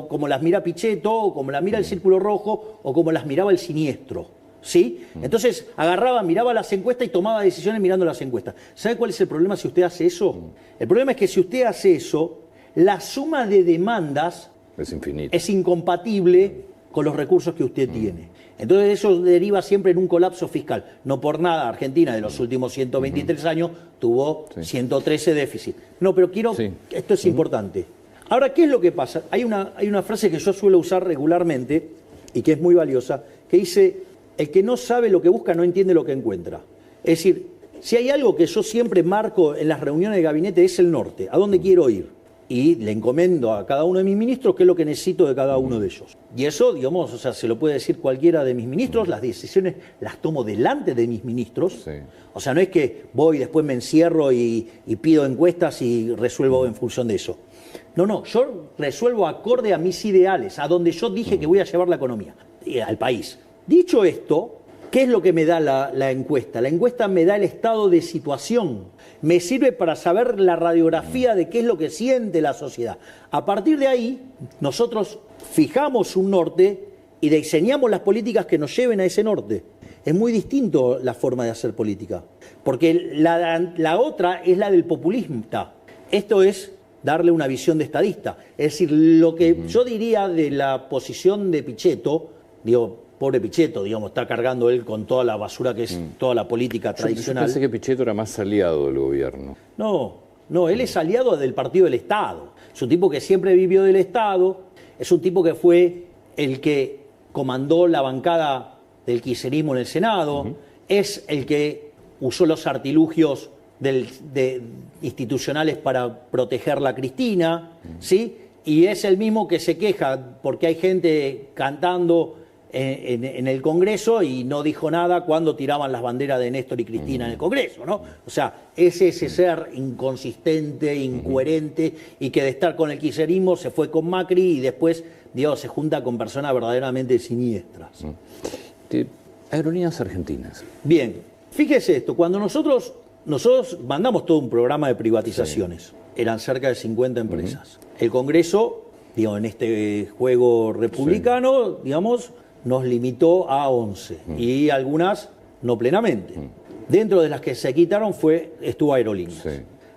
como las mira Pichetto, o como las mira el Círculo Rojo, o como las miraba el Siniestro, ¿sí? Entonces miraba las encuestas y tomaba decisiones mirando las encuestas. ¿Sabe cuál es el problema si usted hace eso? El problema es que si usted hace eso, la suma de demandas es infinita. Es incompatible con los recursos que usted tiene. Entonces eso deriva siempre en un colapso fiscal. No por nada Argentina de los últimos 123 años tuvo 113 déficit. No, pero esto es importante. Ahora, ¿qué es lo que pasa? Hay una frase que yo suelo usar regularmente y que es muy valiosa, que dice, el que no sabe lo que busca no entiende lo que encuentra. Es decir, si hay algo que yo siempre marco en las reuniones de gabinete es el norte, ¿a dónde quiero ir? Y le encomiendo a cada uno de mis ministros qué es lo que necesito de cada uno de ellos. Y eso, digamos, o sea, se lo puede decir cualquiera de mis ministros, las decisiones las tomo delante de mis ministros. Sí. O sea, no es que voy, después me encierro y pido encuestas y resuelvo en función de eso. No, yo resuelvo acorde a mis ideales, a donde yo dije que voy a llevar la economía, al país. Dicho esto, ¿qué es lo que me da la encuesta? La encuesta me da el estado de situación. Me sirve para saber la radiografía de qué es lo que siente la sociedad. A partir de ahí, nosotros fijamos un norte y diseñamos las políticas que nos lleven a ese norte. Es muy distinto la forma de hacer política, porque la otra es la del populista. Esto es darle una visión de estadista. Es decir, lo que yo diría de la posición de Pichetto, digo, pobre Pichetto, digamos, está cargando él con toda la basura que es toda la política tradicional. Yo pensé que Pichetto era más aliado del gobierno. No, él es aliado del Partido del Estado. Es un tipo que siempre vivió del Estado, es un tipo que fue el que comandó la bancada del kirchnerismo en el Senado, es el que usó los artilugios institucionales para protegerla a Cristina, ¿sí? Y es el mismo que se queja porque hay gente cantando en el Congreso y no dijo nada cuando tiraban las banderas de Néstor y Cristina en el Congreso, ¿no? O sea, es ese ser inconsistente, incoherente, y que de estar con el kirchnerismo se fue con Macri y después, Dios, se junta con personas verdaderamente siniestras. Aerolíneas Argentinas. Bien, fíjese esto, cuando nosotros mandamos todo un programa de privatizaciones, eran cerca de 50 empresas. El Congreso, digamos, en este juego republicano, digamos, nos limitó a 11 y algunas no plenamente. Dentro de las que se quitaron estuvo Aerolíneas. Sí.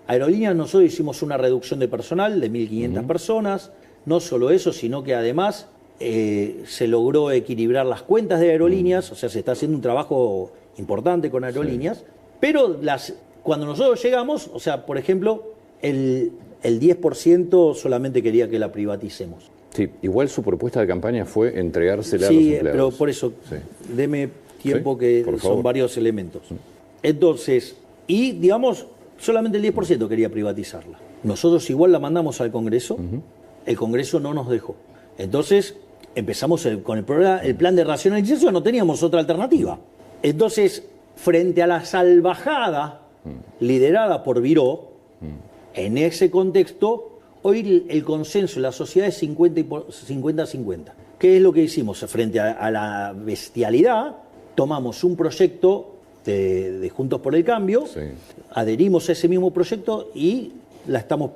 Aerolíneas, nosotros hicimos una reducción de personal de 1.500 personas, no solo eso, sino que además se logró equilibrar las cuentas de Aerolíneas, o sea, se está haciendo un trabajo importante con Aerolíneas, pero cuando nosotros llegamos, o sea, por ejemplo, el 10% solamente quería que la privaticemos. Sí, igual su propuesta de campaña fue entregársela a los Sí, empleados. pero por eso, deme tiempo, Sí, que por son favor. varios elementos. Entonces, y digamos, solamente el 10% quería privatizarla. Nosotros igual la mandamos al Congreso, el Congreso no nos dejó. Entonces, empezamos con el plan de racionalización, no teníamos otra alternativa. Entonces, frente a la salvajada liderada por Viró, en ese contexto, hoy el consenso en la sociedad es 50-50. ¿Qué es lo que hicimos? Frente a la bestialidad, tomamos un proyecto de Juntos por el Cambio, adherimos a ese mismo proyecto y la estamos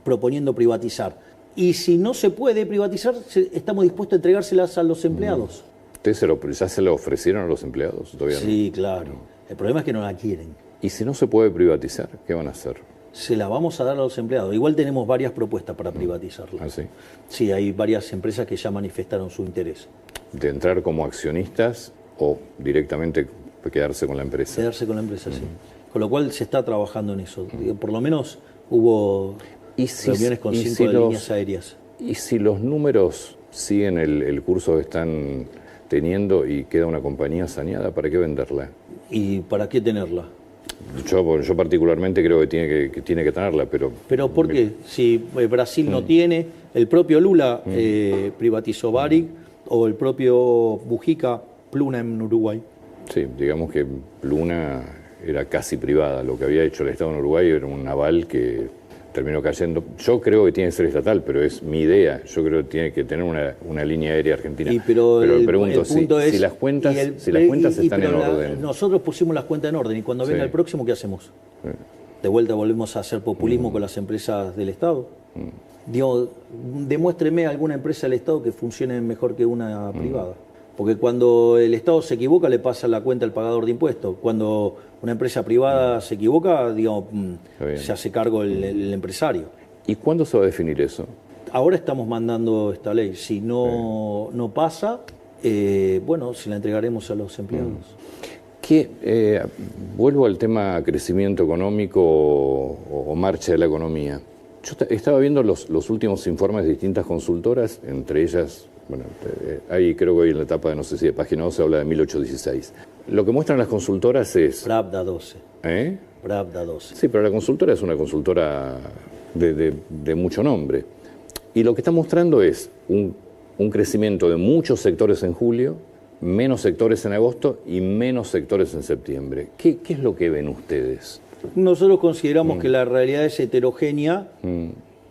proponiendo privatizar. Y si no se puede privatizar, estamos dispuestos a entregárselas a los empleados. ¿Ustedes ya se lo ofrecieron a los empleados? ¿Todavía no? Sí, claro. El problema es que no la quieren. ¿Y si no se puede privatizar, qué van a hacer? Se la vamos a dar a los empleados. Igual tenemos varias propuestas para privatizarla. ¿Ah, sí? Sí, hay varias empresas que ya manifestaron su interés. ¿De entrar como accionistas o directamente quedarse con la empresa? Quedarse con la empresa, sí. Con lo cual se está trabajando en eso. Por lo menos hubo reuniones con 5 líneas aéreas. ¿Y si los números siguen el curso que están teniendo y queda una compañía saneada, para qué venderla? ¿Y para qué tenerla? Yo particularmente creo que tiene que tenerla, pero... ¿Pero por qué? Si Brasil no tiene, el propio Lula privatizó Varig, o el propio Mujica, Pluna en Uruguay. Sí, digamos que Pluna era casi privada. Lo que había hecho el Estado en Uruguay era un naval que terminó cayendo. Yo creo que tiene que ser estatal, pero es mi idea. Yo creo que tiene que tener una línea aérea argentina. Pero el pregunto, el punto es, si las cuentas están en orden. Nosotros pusimos las cuentas en orden y cuando venga el próximo, ¿qué hacemos? De vuelta volvemos a hacer populismo con las empresas del Estado. Digo, demuéstreme alguna empresa del Estado que funcione mejor que una privada. Porque cuando el Estado se equivoca, le pasa la cuenta al pagador de impuestos. Cuando una empresa privada se equivoca, digamos, se hace cargo el empresario. ¿Y cuándo se va a definir eso? Ahora estamos mandando esta ley. Si no pasa, bueno, se la entregaremos a los empleados. Vuelvo al tema crecimiento económico o marcha de la economía. Yo estaba viendo los últimos informes de distintas consultoras, entre ellas, bueno, ahí creo que hoy en la etapa de, no sé si de página 12 habla de 1816. Lo que muestran las consultoras es... Pravda 12. ¿Eh? Pravda 12. Sí, pero la consultora es una consultora de mucho nombre. Y lo que está mostrando es un crecimiento de muchos sectores en julio, menos sectores en agosto y menos sectores en septiembre. ¿Qué es lo que ven ustedes? Nosotros consideramos que la realidad es heterogénea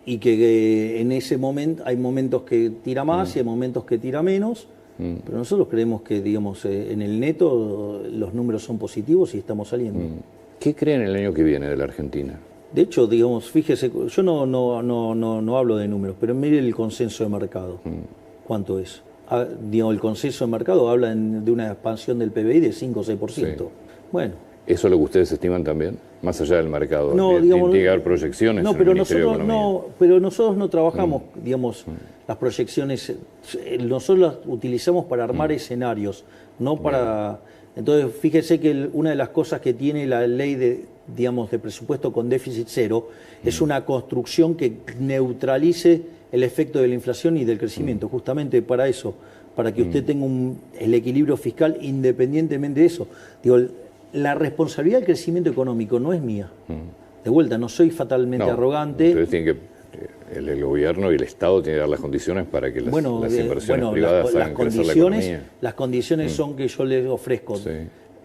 y que en ese momento hay momentos que tira más y hay momentos que tira menos, pero nosotros creemos que, digamos, en el neto los números son positivos y estamos saliendo. ¿Qué creen el año que viene de la Argentina? De hecho, digamos, fíjese, yo no hablo de números, pero mire el consenso de mercado. ¿Cuánto es? Digamos, el consenso de mercado habla de una expansión del PBI de 5 o 6%. Sí. Bueno, ¿Eso es lo que ustedes estiman también? Más allá del mercado. No, digamos, tiene que haber proyecciones en el Ministerio de Economía. pero nosotros no trabajamos, digamos, las proyecciones. Nosotros las utilizamos para armar escenarios, no para... Entonces, fíjese que una de las cosas que tiene la ley de presupuesto con déficit cero es una construcción que neutralice el efecto de la inflación y del crecimiento, justamente para eso, para que usted tenga el equilibrio fiscal independientemente de eso. Digo, la responsabilidad del crecimiento económico no es mía. De vuelta, no soy fatalmente arrogante. Ustedes tienen que... El gobierno y el Estado tienen que dar las condiciones para que las inversiones privadas hagan crecer la economía. Las condiciones son que yo les ofrezco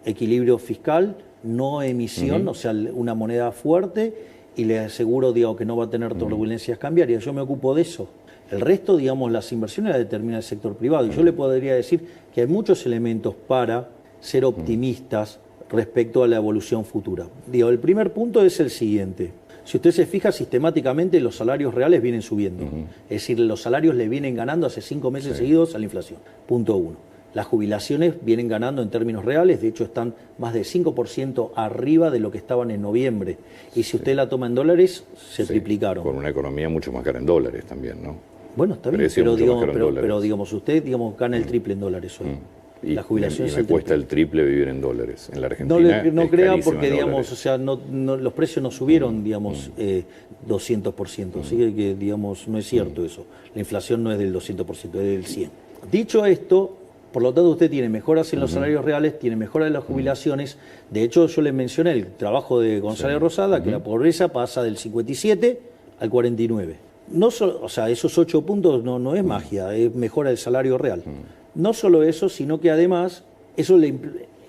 equilibrio fiscal, no emisión, o sea, una moneda fuerte, y les aseguro, que no va a tener turbulencias cambiarias. Yo me ocupo de eso. El resto, las inversiones las determina el sector privado. Y yo le podría decir que hay muchos elementos para ser optimistas respecto a la evolución futura. El primer punto es el siguiente. Si usted se fija, sistemáticamente los salarios reales vienen subiendo. Es decir, los salarios le vienen ganando hace 5 meses seguidos a la inflación. Punto 1. Las jubilaciones vienen ganando en términos reales, de hecho están más de 5% arriba de lo que estaban en noviembre. Y si usted la toma en dólares, se triplicaron. Con una economía mucho más cara en dólares también, ¿no? Bueno, está bien, pero usted gana el triple en dólares hoy. Y me cuesta el triple vivir en dólares. En la Argentina no crea porque, los precios no subieron, 200%. Así que, no es cierto eso. La inflación no es del 200%, es del 100%. Dicho esto, por lo tanto, usted tiene mejoras en los salarios reales, tiene mejoras en las jubilaciones. De hecho, yo le mencioné el trabajo de González Rosada, que la pobreza pasa del 57 al 49. No solo, esos 8 puntos no es magia, es mejora del salario real. No solo eso, sino que además eso le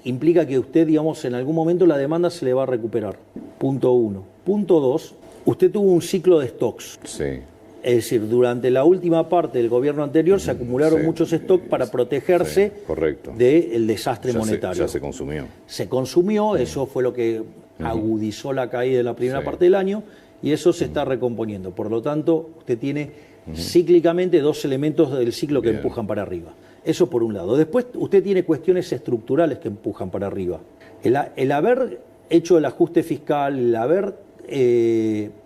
implica que usted, en algún momento la demanda se le va a recuperar. Punto 1. Punto 2, usted tuvo un ciclo de stocks. Sí. Es decir, durante la última parte del gobierno anterior se acumularon muchos stocks para protegerse del desastre monetario. Ya se consumió. Se consumió, eso fue lo que agudizó la caída de la primera parte del año y eso se está recomponiendo. Por lo tanto, usted tiene cíclicamente 2 elementos del ciclo que empujan para arriba. Eso por un lado. Después usted tiene cuestiones estructurales que empujan para arriba. El haber hecho el ajuste fiscal, el haber...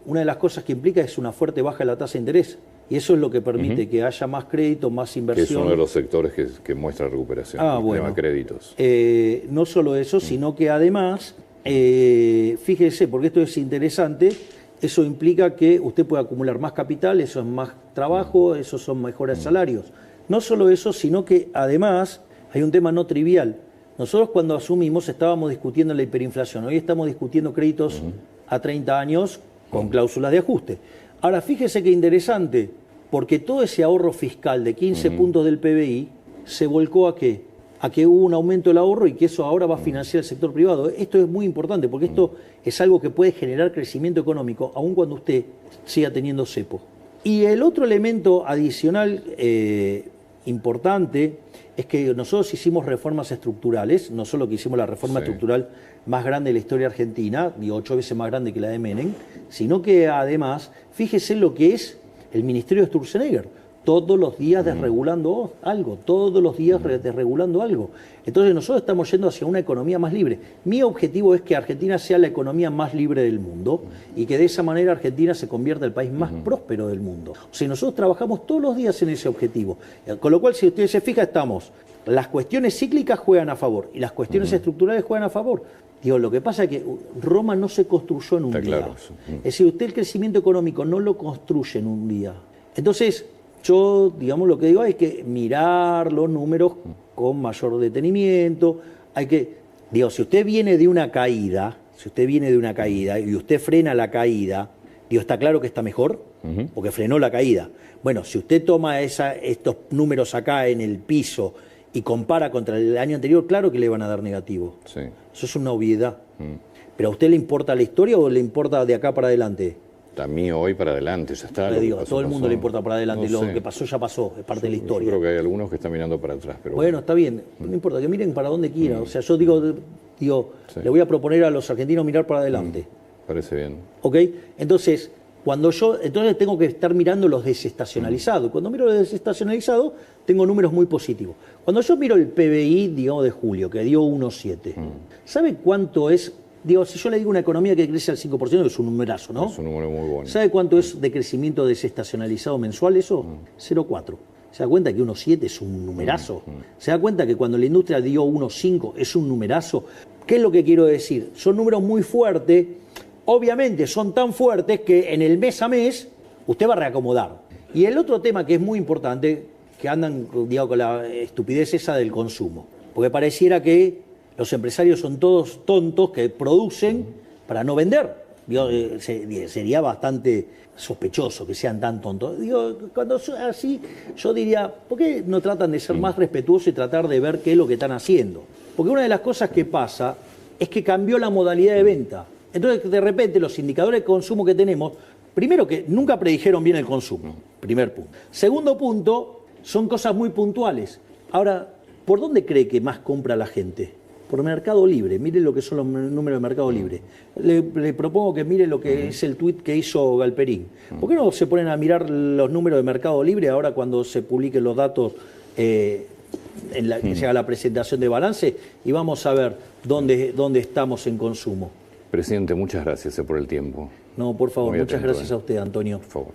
una de las cosas que implica es una fuerte baja de la tasa de interés. Y eso es lo que permite que haya más crédito, más inversión. Que es uno de los sectores que muestra recuperación. El créditos. No solo eso, sino que además, fíjese, porque esto es interesante, eso implica que usted puede acumular más capital, eso es más trabajo, eso son mejores salarios. No solo eso, sino que además hay un tema no trivial. Nosotros cuando asumimos estábamos discutiendo la hiperinflación, hoy estamos discutiendo créditos a 30 años con cláusulas de ajuste. Ahora, fíjese qué interesante, porque todo ese ahorro fiscal de 15 puntos del PBI se volcó ¿a qué? A que hubo un aumento del ahorro y que eso ahora va a financiar el sector privado. Esto es muy importante porque esto es algo que puede generar crecimiento económico aun cuando usted siga teniendo cepo. Y el otro elemento adicional importante es que nosotros hicimos reformas estructurales, no solo que hicimos la reforma estructural más grande de la historia argentina, 8 veces más grande que la de Menem, sino que además, fíjese lo que es el Ministerio de Sturzenegger, todos los días desregulando algo, todos los días desregulando algo. Entonces nosotros estamos yendo hacia una economía más libre. Mi objetivo es que Argentina sea la economía más libre del mundo y que de esa manera Argentina se convierta en el país más próspero del mundo. O sea, nosotros trabajamos todos los días en ese objetivo. Con lo cual, si usted se fija, las cuestiones cíclicas juegan a favor y las cuestiones estructurales juegan a favor. Lo que pasa es que Roma no se construyó en un día. Claro. Es decir, usted el crecimiento económico no lo construye en un día. Entonces, yo, lo que digo es que mirar los números con mayor detenimiento. Hay que, si usted viene de una caída, y usted frena la caída, está claro que está mejor, porque frenó la caída. Bueno, si usted toma estos números acá en el piso y compara contra el año anterior, claro que le van a dar negativo. Sí. Eso es una obviedad. ¿Pero a usted le importa la historia o le importa de acá para adelante? A mí hoy para adelante, ya está. A todo el mundo le importa para adelante, lo que pasó ya pasó, es parte de la historia. Yo creo que hay algunos que están mirando para atrás. Pero bueno, está bien, no importa, que miren para donde quieran. O sea, yo digo, le voy a proponer a los argentinos mirar para adelante. Parece bien. ¿Ok? Entonces, Entonces tengo que estar mirando los desestacionalizados. Cuando miro los desestacionalizados, tengo números muy positivos. Cuando yo miro el PBI, digamos, de julio, que dio 1,7, ¿sabe cuánto es? Digo, si yo le digo una economía que crece al 5%, es un numerazo, ¿no? Es un número muy bueno. ¿Sabe cuánto es de crecimiento desestacionalizado mensual eso? 0,4. ¿Se da cuenta que 1,7 es un numerazo? ¿Se da cuenta que cuando la industria dio 1,5 es un numerazo? ¿Qué es lo que quiero decir? Son números muy fuertes. Obviamente son tan fuertes que en el mes a mes usted va a reacomodar. Y el otro tema que es muy importante, que andan, digamos, con la estupidez esa del consumo. Porque pareciera que los empresarios son todos tontos que producen para no vender. Digo, sería bastante sospechoso que sean tan tontos. Digo, cuando son así, yo diría, ¿por qué no tratan de ser más respetuosos y tratar de ver qué es lo que están haciendo? Porque una de las cosas que pasa es que cambió la modalidad de venta. Entonces, de repente, los indicadores de consumo que tenemos, primero que nunca predijeron bien el consumo, primer punto. Segundo punto, son cosas muy puntuales. Ahora, ¿por dónde cree que más compra la gente? Por Mercado Libre. Mire lo que son los números de Mercado Libre. Le propongo que mire lo que es el tuit que hizo Galperín. ¿Por qué no se ponen a mirar los números de Mercado Libre ahora cuando se publiquen los datos que se haga la presentación de balance y vamos a ver dónde estamos en consumo? Presidente, muchas gracias por el tiempo. No, por favor, Muy muchas atento, gracias a usted, Antonio. Por favor.